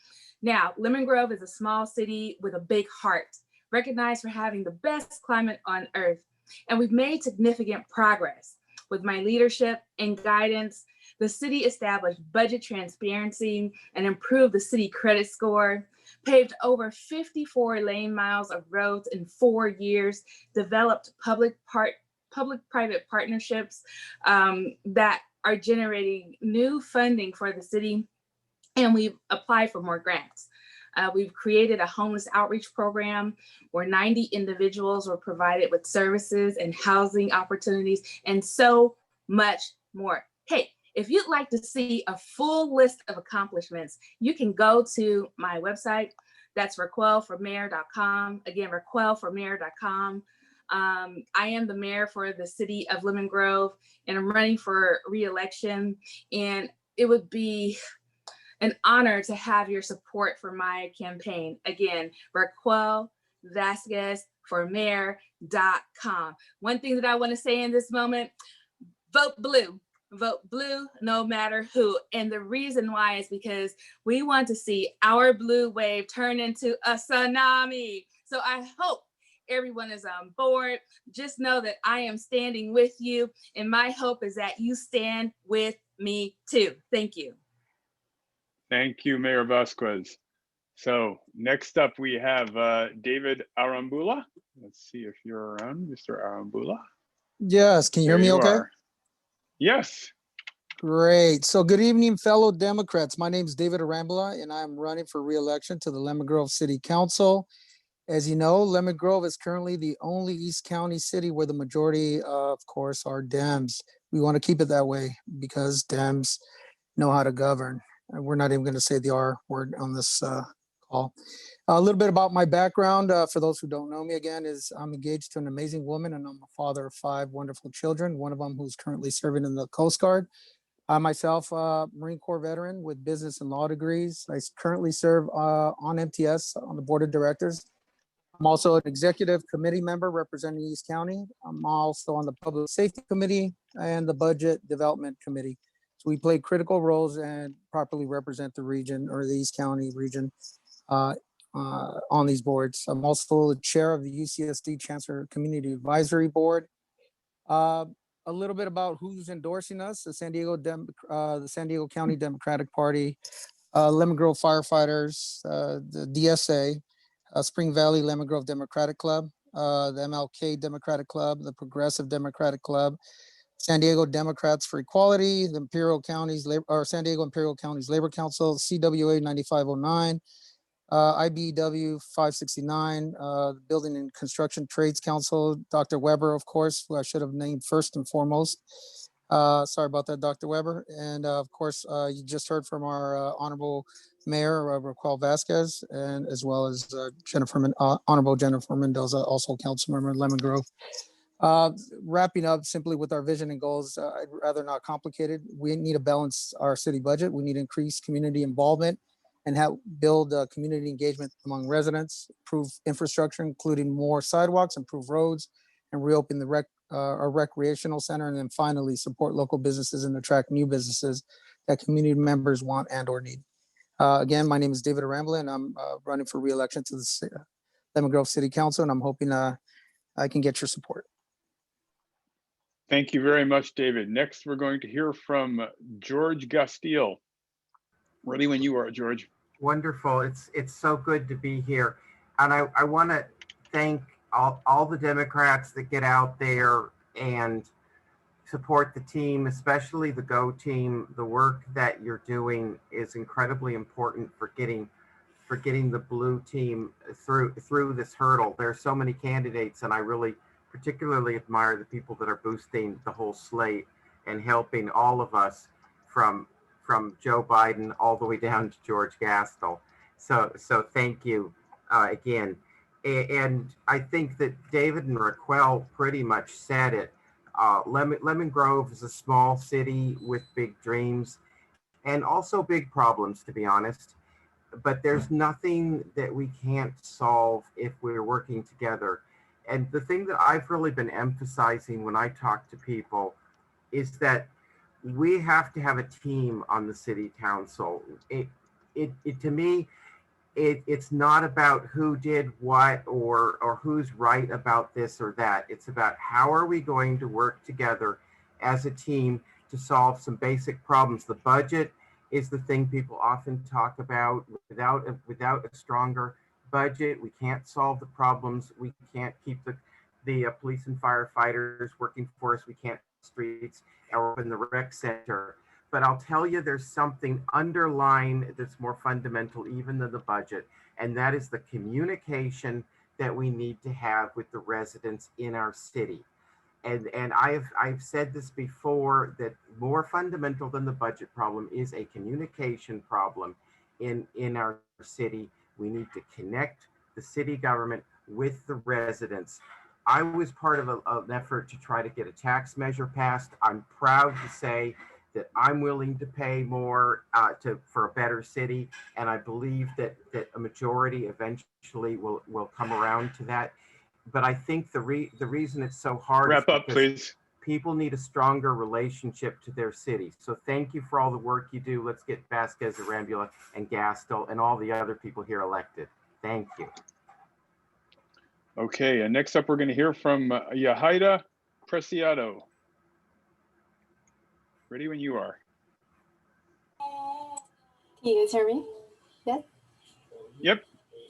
Now, Lemon Grove is a small city with a big heart, recognized for having the best climate on earth. And we've made significant progress. With my leadership and guidance, the city established budget transparency and improved the city credit score, paved over 54 lane miles of roads in 4 years, developed public-private partnerships that are generating new funding for the city, and we've applied for more grants. We've created a homeless outreach program where 90 individuals were provided with services and housing opportunities and so much more. Hey, if you'd like to see a full list of accomplishments, you can go to my website. That's raquelformayor.com. Again, raquelformayor.com. I am the mayor for the city of Lemon Grove, and I'm running for re-election. And it would be an honor to have your support for my campaign. Again, Raquel Vasquez for mayor.com. One thing that I want to say in this moment, vote blue. Vote blue no matter who. And the reason why is because we want to see our blue wave turn into a tsunami. So I hope everyone is on board. Just know that I am standing with you, and my hope is that you stand with me too. Thank you. Thank you, Mayor Vasquez. So next up we have David Arambula. Let's see if you're around, Mr. Arambula. Yes, can you hear me okay? Yes. Great. So good evening, fellow Democrats. My name is David Arambula, and I'm running for re-election to the Lemon Grove City Council. As you know, Lemon Grove is currently the only East County city where the majority, of course, are Dems. We want to keep it that way because Dems know how to govern. We're not even going to say the R word on this call. A little bit about my background, for those who don't know me again, is I'm engaged to an amazing woman, and I'm a father of 5 wonderful children, one of them who's currently serving in the Coast Guard. I myself, Marine Corps veteran with business and law degrees. I currently serve on MTS on the board of directors. I'm also an executive committee member representing East County. I'm also on the Public Safety Committee and the Budget Development Committee. So we play critical roles and properly represent the region, or the East County region, on these boards. I'm also the chair of the UCSD Chancellor Community Advisory Board. A little bit about who's endorsing us: the San Diego County Democratic Party, Lemon Grove Firefighters, the DSA, Spring Valley Lemon Grove Democratic Club, the MLK Democratic Club, the Progressive Democratic Club, San Diego Democrats for Equality, the San Diego Imperial Counties Labor Council, CWA 9509, IBW 569, Building and Construction Trades Council, Dr. Weber, of course, who I should have named first and foremost. Sorry about that, Dr. Weber. And of course, you just heard from our Honorable Mayor, Raquel Vasquez, and as well as Honorable Jennifer Mendoza, also Councilmember in Lemon Grove. Wrapping up simply with our vision and goals, I'd rather not complicate it. We need to balance our city budget. We need to increase community involvement and build community engagement among residents, improve infrastructure, including more sidewalks, improve roads, and reopen our recreational center. And then finally, support local businesses and attract new businesses that community members want and or need. Again, my name is David Arambla, and I'm running for re-election to the Lemon Grove City Council, and I'm hoping I can get your support. Thank you very much, David. Next, we're going to hear from George Gastile. Ready when you are, George. Wonderful. It's so good to be here. And I want to thank all the Democrats that get out there and support the team, especially the GO team. The work that you're doing is incredibly important for getting the blue team through this hurdle. There are so many candidates, and I really particularly admire the people that are boosting the whole slate and helping all of us from Joe Biden all the way down to George Gastel. So thank you again. And I think that David and Raquel pretty much said it. Lemon Grove is a small city with big dreams and also big problems, to be honest. But there's nothing that we can't solve if we're working together. And the thing that I've really been emphasizing when I talk to people is that we have to have a team on the city council. To me, it's not about who did what or who's right about this or that. It's about how are we going to work together as a team to solve some basic problems. The budget is the thing people often talk about. Without a stronger budget, we can't solve the problems. We can't keep the police and firefighters working for us. We can't streets or open the rec center. But I'll tell you, there's something underlying that's more fundamental even than the budget, and that is the communication that we need to have with the residents in our city. And I've said this before, that more fundamental than the budget problem is a communication problem in our city. We need to connect the city government with the residents. I was part of an effort to try to get a tax measure passed. I'm proud to say that I'm willing to pay more for a better city, and I believe that a majority eventually will come around to that. But I think the reason it's so hard Wrap up, please. People need a stronger relationship to their city. So thank you for all the work you do. Let's get Vasquez, Arambula, and Gastel, and all the other people here elected. Thank you. Okay, and next up, we're going to hear from Yahaira Preciado. Ready when you are. Can you guys hear me? Yes? Yep.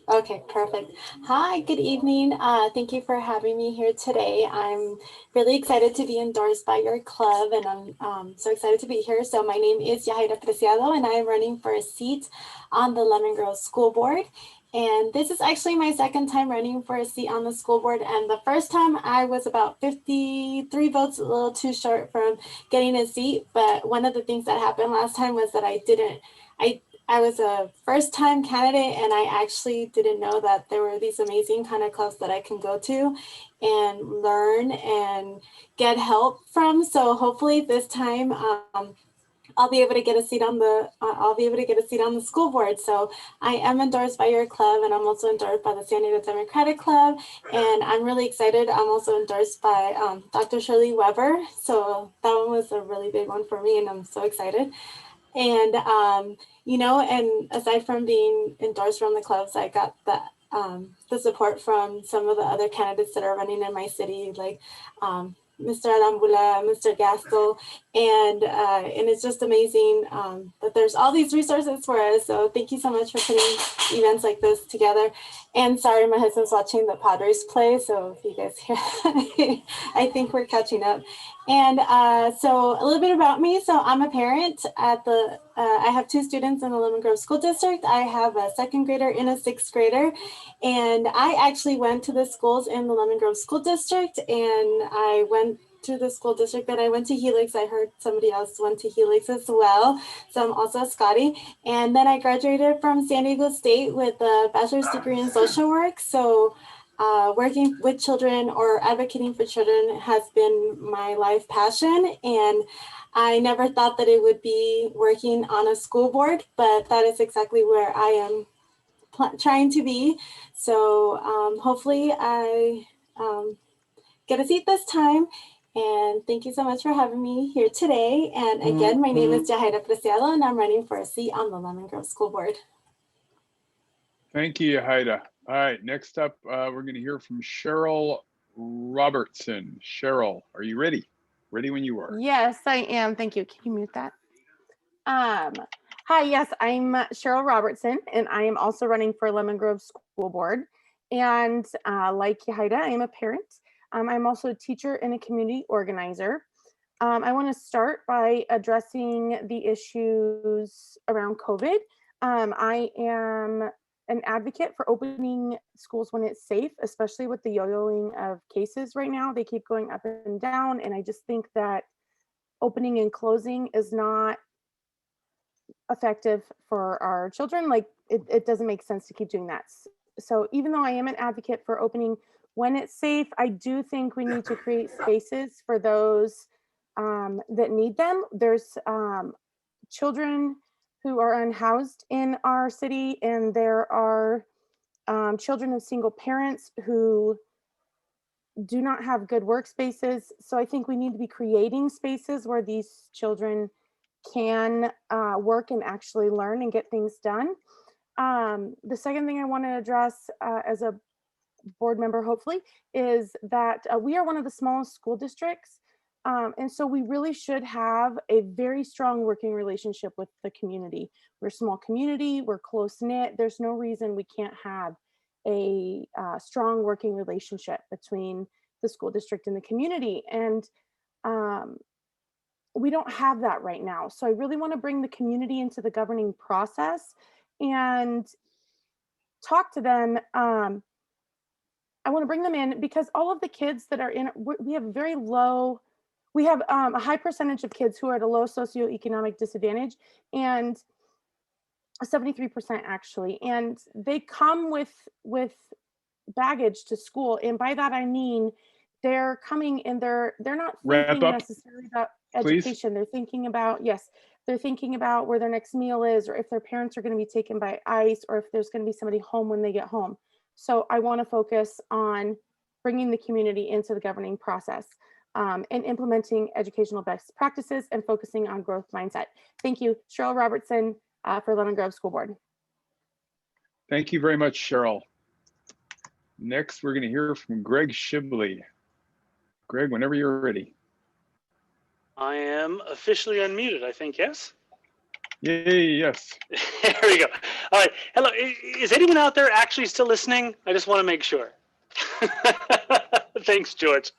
Okay, perfect. Hi, good evening. Thank you for having me here today. I'm really excited to be endorsed by your club, and I'm so excited to be here. So my name is Yahaira Preciado, and I'm running for a seat on the Lemon Grove School Board. And this is actually my second time running for a seat on the school board. And the first time I was about 53 votes, a little too short from getting a seat. But one of the things that happened last time was that I was a first time candidate, and I actually didn't know that there were these amazing kind of clubs that I can go to and learn and get help from. So hopefully this time, I'll be able to get a seat on the school board. So I am endorsed by your club, and I'm also endorsed by the San Diego Democratic Club, and I'm really excited. I'm also endorsed by Dr. Shirley Weber. So that one was a really big one for me, and I'm so excited. And and aside from being endorsed from the clubs, I got the support from some of the other candidates that are running in my city, like Mr. Arambula, Mr. Gastel, and it's just amazing that there's all these resources for us. So thank you so much for putting events like this together. And sorry, my husband's watching the Padres play, so if you guys hear, I think we're catching up. And so a little bit about me. So I'm a parent at the, I have 2 students in the Lemon Grove School District. I have a 2nd grader and a 6th grader. And I actually went to the schools in the Lemon Grove School District, and I went to the school district that I went to Helix. I heard somebody else went to Helix as well. So I'm also a Scotty. And then I graduated from San Diego State with a bachelor's degree in social work. So working with children or advocating for children has been my life passion. And I never thought that it would be working on a school board, but that is exactly where I am trying to be. So hopefully I get a seat this time. And thank you so much for having me here today. And again, my name is Yahaira Preciado, and I'm running for a seat on the Lemon Grove School Board. Thank you, Yahaira. All right, next up, we're going to hear from Cheryl Robertson. Cheryl, are you ready? Ready when you are. Yes, I am. Thank you. Can you mute that? Hi, yes, I'm Cheryl Robertson, and I am also running for Lemon Grove School Board. And like Yahaira, I am a parent. I'm also a teacher and a community organizer. I want to start by addressing the issues around COVID. I am an advocate for opening schools when it's safe, especially with the yo-yoing of cases right now. They keep going up and down, and I just think that opening and closing is not effective for our children. Like it doesn't make sense to keep doing that. So even though I am an advocate for opening when it's safe, I do think we need to create spaces for those that need them. There's children who are unhoused in our city, and there are children of single parents who do not have good workspaces. So I think we need to be creating spaces where these children can work and actually learn and get things done. The second thing I want to address as a board member, hopefully, is that we are one of the smallest school districts. And so we really should have a very strong working relationship with the community. We're a small community, we're close knit. There's no reason we can't have a strong working relationship between the school district and the community. And we don't have that right now. So I really want to bring the community into the governing process and talk to them. I want to bring them in because all of the kids that are in, we have very low, we have a high percentage of kids who are at a low socioeconomic disadvantage, and 73% actually. And they come with baggage to school. And by that, I mean, they're coming and they're not thinking necessarily about education. Please. They're thinking about, yes, they're thinking about where their next meal is, or if their parents are going to be taken by ICE, or if there's going to be somebody home when they get home. So I want to focus on bringing the community into the governing process and implementing educational best practices and focusing on growth mindset. Thank you, Cheryl Robertson for Lemon Grove School Board. Thank you very much, Cheryl. Next, we're going to hear from Greg Shibley. Greg, whenever you're ready. I am officially unmuted, I think, yes? Yay, yes. There we go. All right. Hello. Is anyone out there actually still listening? I just want to make sure. Thanks, George.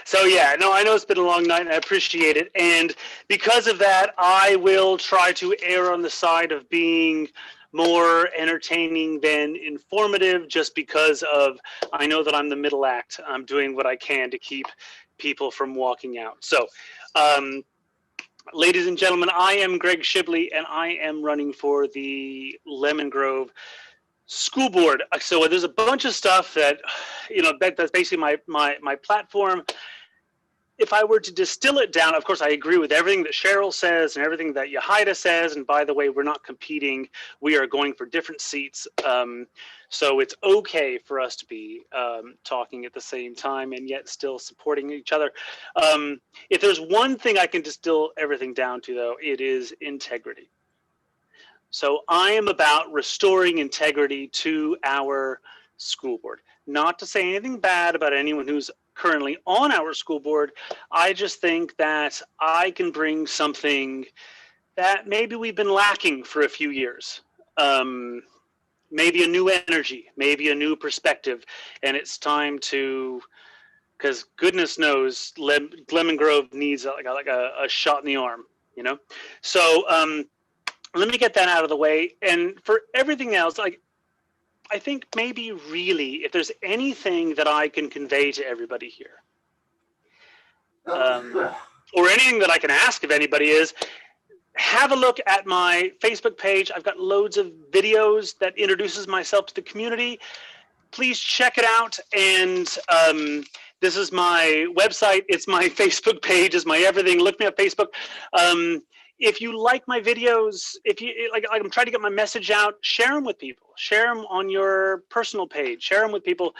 So yeah, no, I know it's been a long night and I appreciate it. And because of that, I will try to err on the side of being more entertaining than informative, just because of, I know that I'm the middle act. I'm doing what I can to keep people from walking out. So, ladies and gentlemen, I am Greg Shibley, and I am running for the Lemon Grove School Board. So there's a bunch of stuff that, you know, that's basically my platform. If I were to distill it down, of course, I agree with everything that Cheryl says and everything that Yahaira says. And by the way, we're not competing. We are going for different seats. So it's okay for us to be talking at the same time and yet still supporting each other. If there's one thing I can distill everything down to, though, it is integrity. So I am about restoring integrity to our school board. Not to say anything bad about anyone who's currently on our school board. I just think that I can bring something that maybe we've been lacking for a few years. Maybe a new energy, maybe a new perspective, and it's time to because goodness knows Lemon Grove needs like a shot in the arm, you know? So let me get that out of the way. And for everything else, like, I think maybe really, if there's anything that I can convey to everybody here, or anything that I can ask of anybody, is have a look at my Facebook page. I've got loads of videos that introduces myself to the community. Please check it out. And this is my website. It's my Facebook page. It's my everything. Look me up Facebook. If you like my videos, if you like, I'm trying to get my message out, share them with people. Share them on your personal page. Share them with people.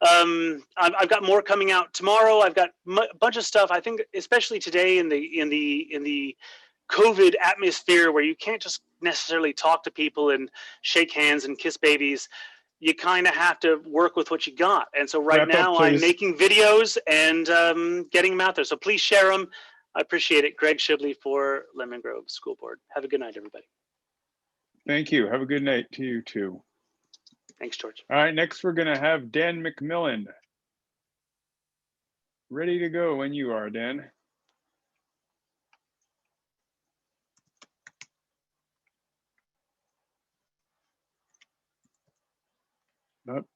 I've got more coming out tomorrow. I've got a bunch of stuff. I think, especially today in the COVID atmosphere, where you can't just necessarily talk to people and shake hands and kiss babies. You kind of have to work with what you got. And so right now I'm making videos and getting them out there. So please share them. I appreciate it. Greg Shibley for Lemon Grove School Board. Have a good night, everybody. Thank you. Have a good night to you too. Thanks, George. All right, next we're gonna have Dan McMillan. Ready to go when you are, Dan. Nope.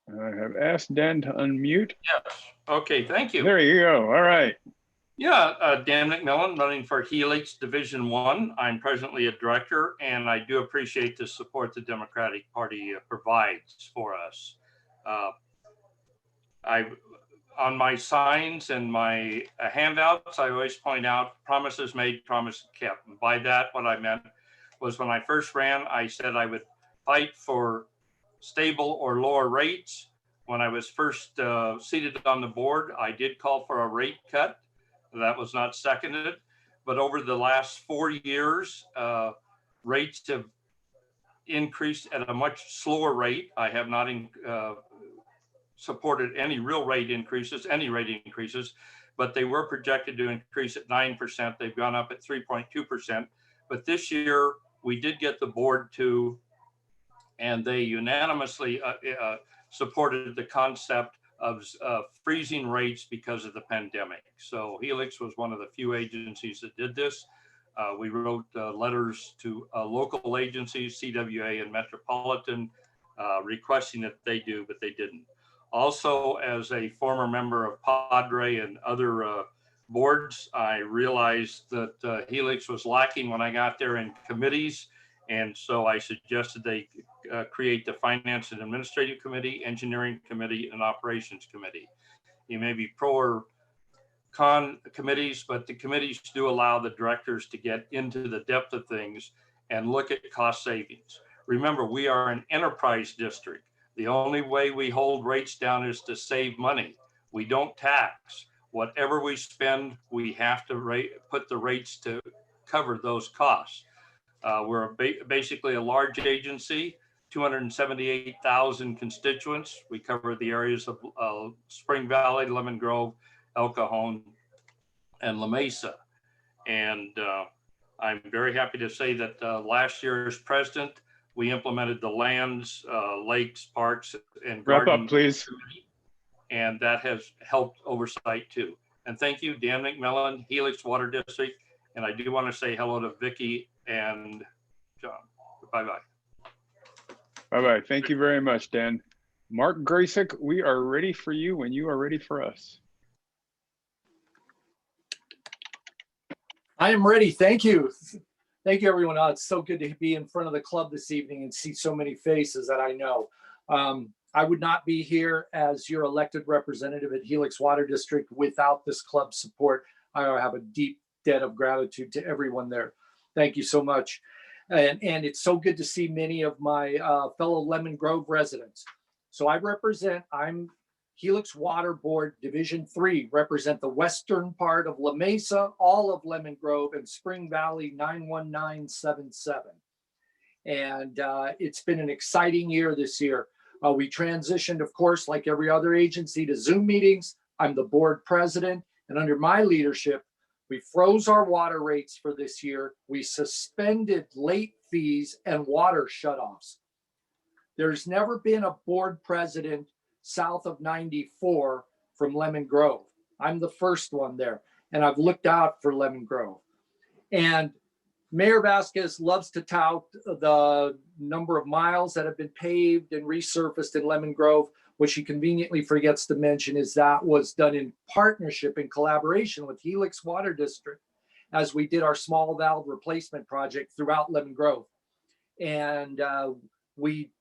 I have asked Dan to unmute. Yes. Okay, thank you. There you go. All right. Yeah, Dan McMillan, running for Helix Division 1. I'm presently a director, and I do appreciate the support the Democratic Party provides for us. On my signs and my handouts, I always point out promises made, promises kept. And by that, what I meant was when I first ran, I said I would fight for stable or lower rates. When I was first seated on the board, I did call for a rate cut. That was not seconded. But over the last 4 years, rates have increased at a much slower rate. I have not supported any real rate increases, but they were projected to increase at 9%. They've gone up at 3.2%. But this year, we did get the board to, and they unanimously supported the concept of freezing rates because of the pandemic. So Helix was one of the few agencies that did this. We wrote letters to local agencies, CWA and Metropolitan, requesting that they do, but they didn't. Also, as a former member of Padre and other boards, I realized that Helix was lacking when I got there in committees. And so I suggested they create the Finance and Administrative Committee, Engineering Committee, and Operations Committee. You may be pro or con committees, but the committees do allow the directors to get into the depth of things and look at cost savings. Remember, we are an enterprise district. The only way we hold rates down is to save money. We don't tax. Whatever we spend, we have to put the rates to cover those costs. We're basically a large agency, 278,000 constituents. We cover the areas of Spring Valley, Lemon Grove, El Cajon, and La Mesa. And I'm very happy to say that last year as president, we implemented the lands, lakes, parks, and wrap gardens. up, please. And that has helped oversight too. And thank you, Dan McMillan, Helix Water District. And I do want to say hello to Vicki and John. Bye-bye. Bye-bye. Thank you very much, Dan. Mark Grasick, we are ready for you when you are ready for us. I am ready. Thank you. Thank you, everyone. It's so good to be in front of the club this evening and see so many faces that I know. I would not be here as your elected representative at Helix Water District without this club's support. I have a deep debt of gratitude to everyone there. Thank you so much. And it's so good to see many of my fellow Lemon Grove residents. So I'm Helix Water Board Division 3, represent the western part of La Mesa, all of Lemon Grove, and Spring Valley 91977. And it's been an exciting year this year. We transitioned, of course, like every other agency, to Zoom meetings. I'm the board president, and under my leadership, we froze our water rates for this year. We suspended late fees and water shutoffs. There's never been a board president south of 94 from Lemon Grove. I'm the first one there, and I've looked out for Lemon Grove. And Mayor Vasquez loves to tout the number of miles that have been paved and resurfaced in Lemon Grove. What she conveniently forgets to mention is that was done in partnership and collaboration with Helix Water District, as we did our small valve replacement project throughout Lemon Grove. And we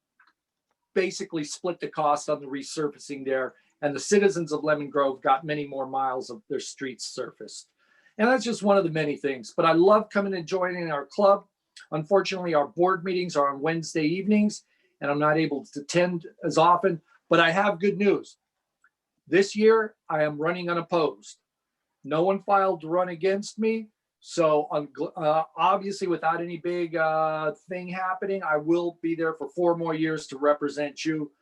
basically split the cost on the resurfacing there, and the citizens of Lemon Grove got many more miles of their streets surfaced. And that's just one of the many things, but I love coming and joining our club. Unfortunately, our board meetings are on Wednesday evenings, and I'm not able to attend as often, but I have good news. This year, I am running unopposed. No one filed to run against me. So obviously, without any big thing happening, I will be there for 4 more years to represent you,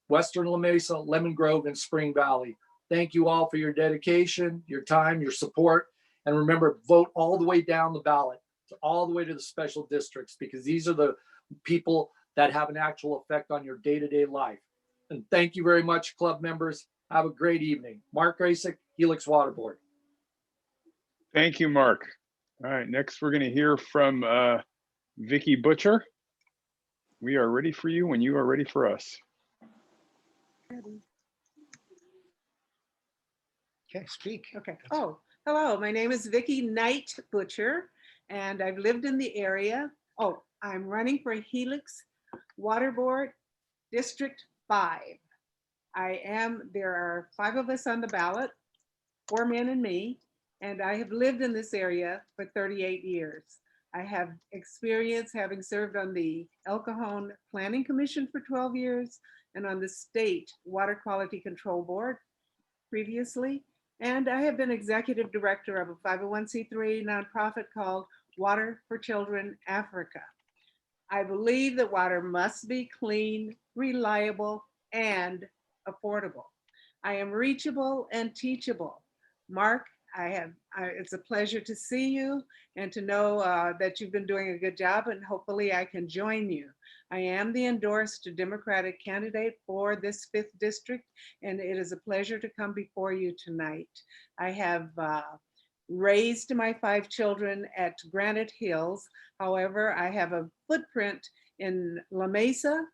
Western La Mesa, Lemon Grove, and Spring Valley. Thank you all for your dedication, your time, your support. And remember, vote all the way down the ballot, all the way to the special districts, because these are the people that have an actual effect on your day-to-day life. And thank you very much, club members. Have a great evening. Mark Grasick, Helix Water Board. Thank you, Mark. All right, next we're going to hear from Vicky Butcher. We are ready for you when you are ready for us. Okay, speak. Okay. Oh, hello. My name is Vicky Knight Butcher, and I've lived in the area. Oh, I'm running for Helix Water Board District 5. There are 5 of us on the ballot, 4 men and me. And I have lived in this area for 38 years. I have experience having served on the El Cajon Planning Commission for 12 years and on the State Water Quality Control Board previously. And I have been executive director of a 501c3 nonprofit called Water for Children Africa. I believe that water must be clean, reliable, and affordable. I am reachable and teachable. Mark, it's a pleasure to see you and to know that you've been doing a good job, and hopefully I can join you. I am the endorsed Democratic candidate for this 5th district, and it is a pleasure to come before you tonight. I have raised my 5 children at Granite Hills. However, I have a footprint in La Mesa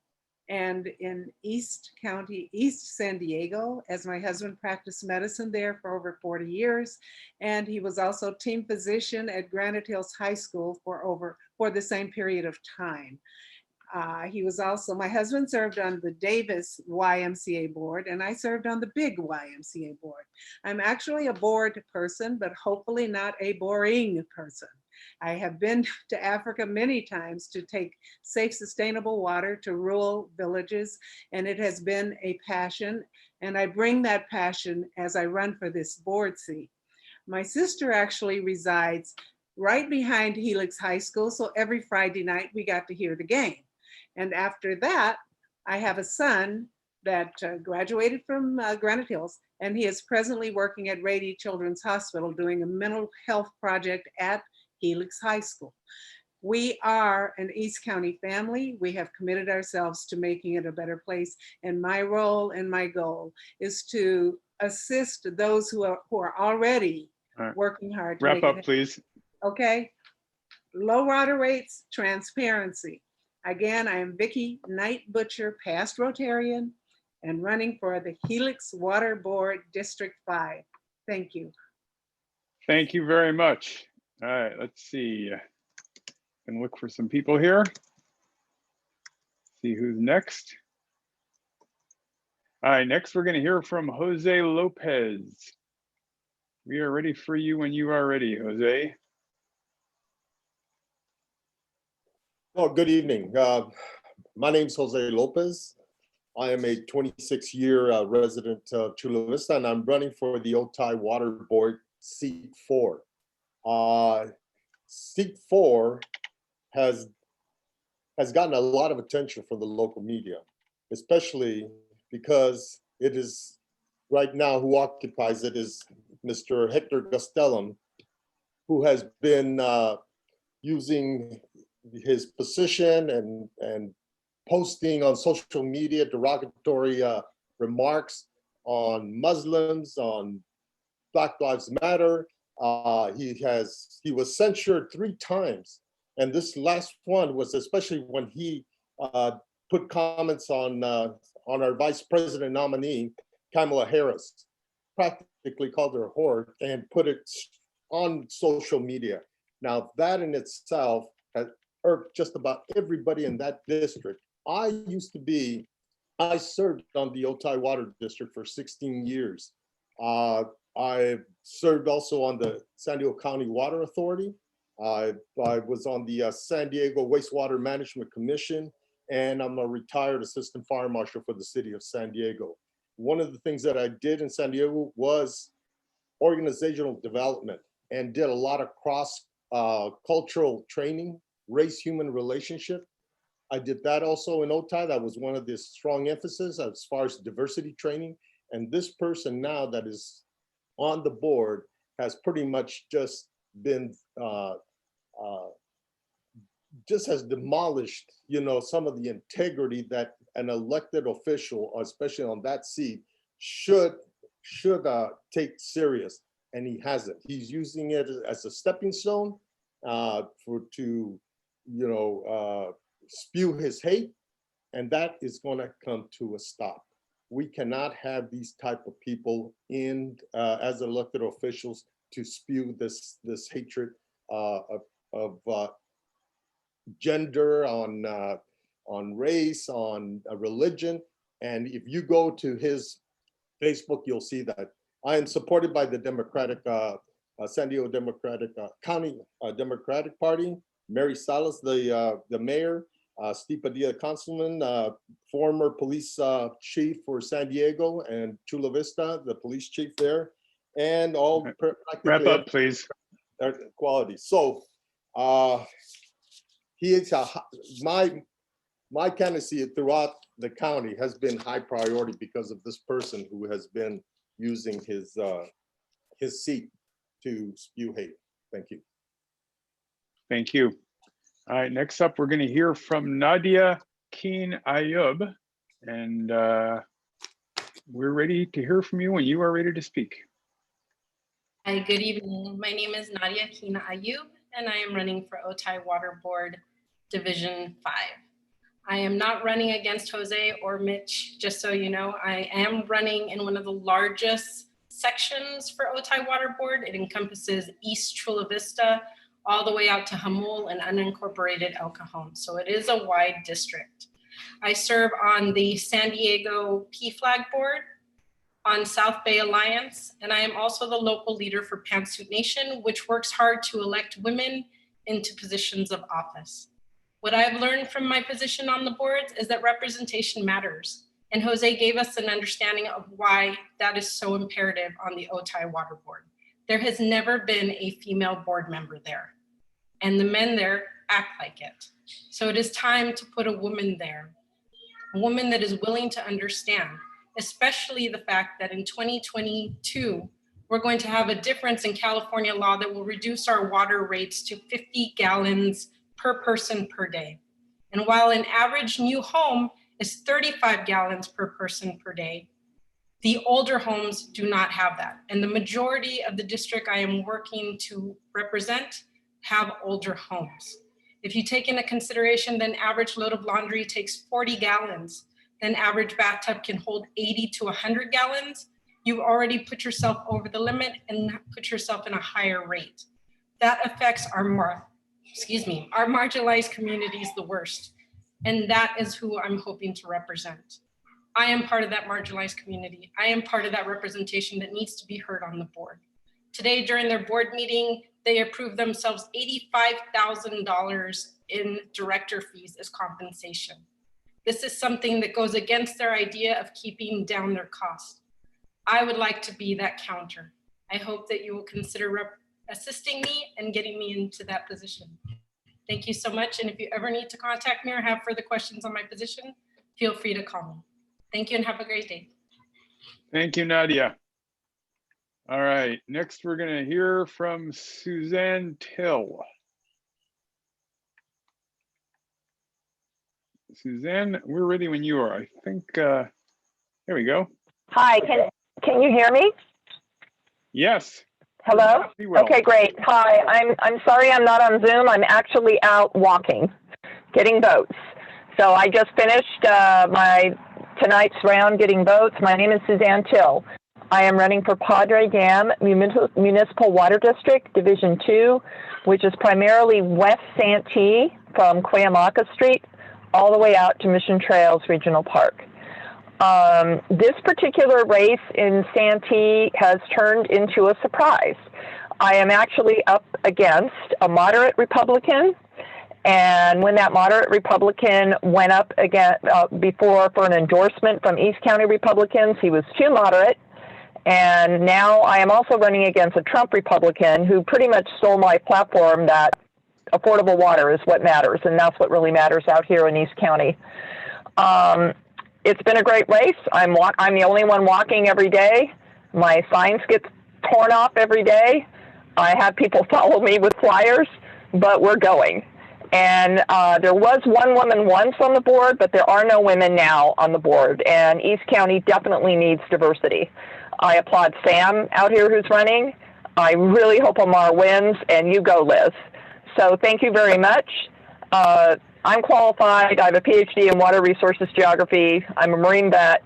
and in East County, East San Diego, as my husband practiced medicine there for over 40 years. And he was also team physician at Granite Hills High School for the same period of time. My husband served on the Davis YMCA board, and I served on the big YMCA board. I'm actually a board person, but hopefully not a boring person. I have been to Africa many times to take safe, sustainable water to rural villages, and it has been a passion, and I bring that passion as I run for this board seat. My sister actually resides right behind Helix High School, so every Friday night we got to hear the game. And after that, I have a son that graduated from Granite Hills, and he is presently working at Rady Children's Hospital doing a mental health project at Helix High School. We are an East County family. We have committed ourselves to making it a better place. And my role and my goal is to assist those who are already working hard. Wrap up, please. Okay. Low water rates, transparency. Again, I am Vicky Knight Butcher, past Rotarian, and running for the Helix Water Board District 5. Thank you. Thank you very much. All right, let's see. Gonna look for some people here. See who's next. All right, next we're gonna hear from Jose Lopez. We are ready for you when you are ready, Jose. Oh, good evening. My name is Jose Lopez. I am a 26-year resident of Chula Vista, and I'm running for the Otay Water Board Seat 4. Seat 4 has gotten a lot of attention from the local media, especially because it is right now who occupies it is Mr. Hector Gastelum, who has been using his position and posting on social media derogatory remarks on Muslims, on Black Lives Matter. He was censured 3 times. And this last one was especially when he put comments on our vice president nominee, Kamala Harris, practically called her a whore and put it on social media. Now that in itself has irked just about everybody in that district. I served on the Otay Water District for 16 years. I served also on the San Diego County Water Authority. I was on the San Diego Wastewater Management Commission, and I'm a retired assistant fire marshal for the city of San Diego. One of the things that I did in San Diego was organizational development and did a lot of cross-cultural training, race-human relationship. I did that also in Otay. That was one of the strong emphasis as far as diversity training. And this person now that is on the board has pretty much just been, just has demolished, some of the integrity that an elected official, especially on that seat, should take serious. And he hasn't. He's using it as a stepping stone to spew his hate, and that is going to come to a stop. We cannot have these type of people in as elected officials to spew this hatred of gender, on race, on religion. And if you go to his Facebook, you'll see that I am supported by the Democratic San Diego Democratic County Democratic Party, Mary Salas, the mayor, Steve Padilla, councilman, former police chief for San Diego, and Chula Vista, the police chief there, and all Wrap up, please. Quality. So he is my candidacy throughout the county has been high priority because of this person who has been using his seat to spew hate. Thank you. Thank you. All right, next up, we're going to hear from Nadia Keen Ayub, and we're ready to hear from you when you are ready to speak. Hi, good evening. My name is Nadia Keen Ayub, and I am running for Otay Water Board Division 5. I am not running against Jose or Mitch, just so you know. I am running in one of the largest sections for Otay Water Board. It encompasses East Chula Vista, all the way out to Jamul and unincorporated El Cajon. So it is a wide district. I serve on the San Diego PFLAG board, on South Bay Alliance, and I am also the local leader for Pantsuit Nation, which works hard to elect women into positions of office. What I've learned from my position on the boards is that representation matters. And Jose gave us an understanding of why that is so imperative on the Otay Water Board. There has never been a female board member there, and the men there act like it. So it is time to put a woman there, a woman that is willing to understand, especially the fact that in 2022, we're going to have a difference in California law that will reduce our water rates to 50 gallons per person per day. And while an average new home is 35 gallons per person per day, the older homes do not have that. And the majority of the district I am working to represent have older homes. If you take into consideration that an average load of laundry takes 40 gallons, then average bathtub can hold 80 to 100 gallons, you've already put yourself over the limit and put yourself in a higher rate. That affects our marginalized communities the worst. And that is who I'm hoping to represent. I am part of that marginalized community. I am part of that representation that needs to be heard on the board. Today, during their board meeting, they approved themselves $85,000 in director fees as compensation. This is something that goes against their idea of keeping down their costs. I would like to be that counter. I hope that you will consider assisting me and getting me into that position. Thank you so much. And if you ever need to contact me or have further questions on my position, feel free to call me. Thank you and have a great day. Thank you, Nadia. All right, next we're going to hear from Suzanne Till. Suzanne, we're ready when you are. I think, there we go. Hi, can you hear me? Yes. Hello? Well. Okay, great. Hi, I'm sorry I'm not on Zoom. I'm actually out walking, getting votes. So I just finished my tonight's round getting votes. My name is Suzanne Till. I am running for Padre Dam Municipal Water District, Division 2, which is primarily West Santee from Cuyamaca Street all the way out to Mission Trails Regional Park. This particular race in Santee has turned into a surprise. I am actually up against a moderate Republican, and when that moderate Republican went up again before for an endorsement from East County Republicans, he was too moderate. And now I am also running against a Trump Republican who pretty much stole my platform that affordable water is what matters, and that's what really matters out here in East County. It's been a great race. I'm the only one walking every day. My signs get torn off every day. I have people follow me with flyers, but we're going. And there was one woman once on the board, but there are no women now on the board. And East County definitely needs diversity. I applaud Sam out here who's running. I really hope Ammar wins, and you go, Liz. So thank you very much. I'm qualified. I have a PhD in water resources geography. I'm a Marine vet.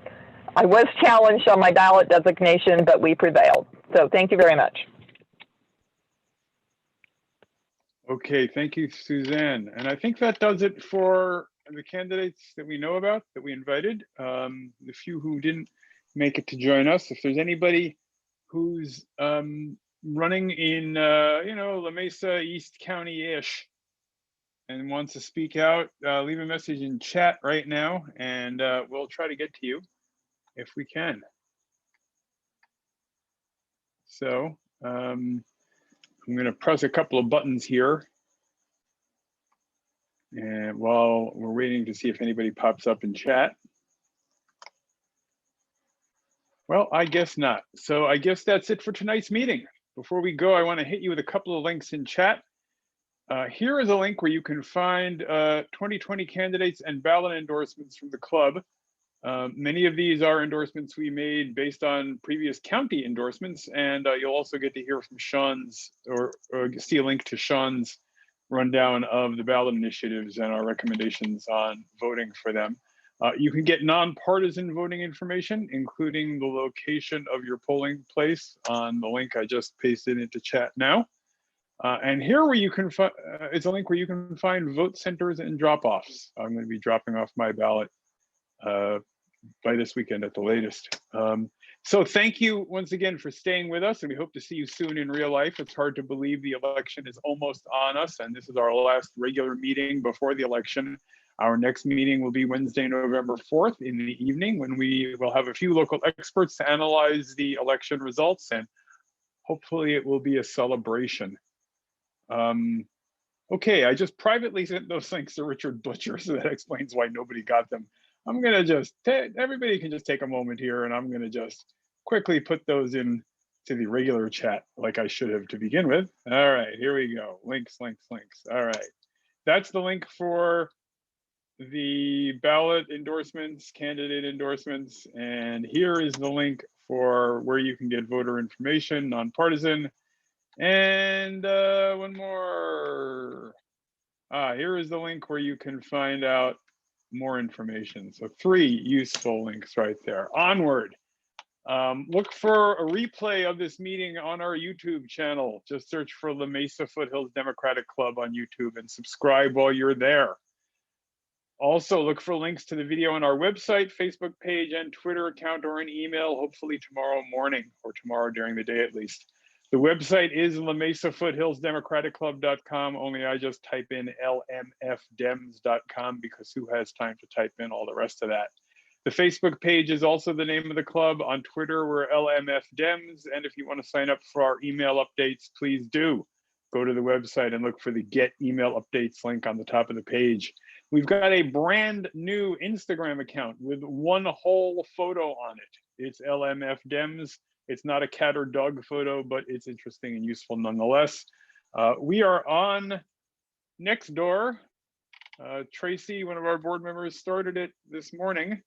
I was challenged on my ballot designation, but we prevailed. So thank you very much. Okay, thank you, Suzanne. And I think that does it for the candidates that we know about, that we invited. The few who didn't make it to join us. If there's anybody who's running in, La Mesa, East County-ish, and wants to speak out, leave a message in chat right now, and we'll try to get to you if we can. So I'm going to press a couple of buttons here, and while we're waiting to see if anybody pops up in chat. Well, I guess not. So I guess that's it for tonight's meeting. Before we go, I want to hit you with a couple of links in chat. Here is a link where you can find 2020 candidates and ballot endorsements from the club. Many of these are endorsements we made based on previous county endorsements, and you'll also get to hear from Sean's or see a link to Sean's rundown of the ballot initiatives and our recommendations on voting for them. You can get nonpartisan voting information, including the location of your polling place on the link I just pasted into chat now. And here where you can find, it's a link where you can find vote centers and drop-offs. I'm going to be dropping off my ballot by this weekend at the latest. So thank you once again for staying with us, and we hope to see you soon in real life. It's hard to believe the election is almost on us, and this is our last regular meeting before the election. Our next meeting will be Wednesday, November 4th in the evening, when we will have a few local experts to analyze the election results, and hopefully it will be a celebration. Okay, I just privately sent those links to Richard Butcher, so that explains why nobody got them. I'm gonna just, everybody can just take a moment here, and I'm gonna just quickly put those in to the regular chat like I should have to begin with. All right, here we go. Links, links, links. All right, that's the link for the ballot endorsements, candidate endorsements, and here is the link for where you can get voter information, nonpartisan. And one more. Here is the link where you can find out more information. So 3 useful links right there. Onward. Look for a replay of this meeting on our YouTube channel. Just search for the Mesa-Foothills Democratic Club on YouTube and subscribe while you're there. Also, look for links to the video on our website, Facebook page, and Twitter account, or an email, hopefully tomorrow morning or tomorrow during the day at least. The website is Mesa-Foothills-Democratic-Club.com, only I just type in lmfdems.com because who has time to type in all the rest of that? The Facebook page is also the name of the club. On Twitter, we're LMFDems, and if you want to sign up for our email updates, please do. Go to the website and look for the Get Email Updates link on the top of the page. We've got a brand new Instagram account with one whole photo on it. It's LMFDems. It's not a cat or dog photo, but it's interesting and useful nonetheless. We are on Nextdoor, Tracy, one of our board members, started it this morning.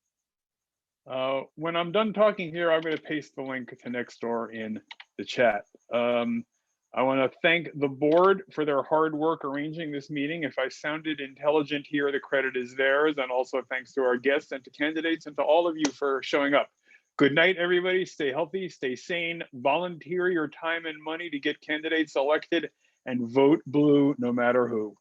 When I'm done talking here, I'm going to paste the link to Nextdoor in the chat. I want to thank the board for their hard work arranging this meeting. If I sounded intelligent here, the credit is theirs. And also thanks to our guests and to candidates and to all of you for showing up. Good night, everybody. Stay healthy, stay sane, volunteer your time and money to get candidates elected, and vote blue no matter who.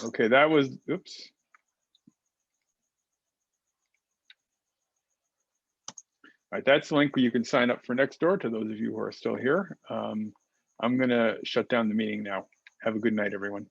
Okay, that was, oops. All right, that's the link where you can sign up for Nextdoor to those of you who are still here. I'm gonna shut down the meeting now. Have a good night, everyone.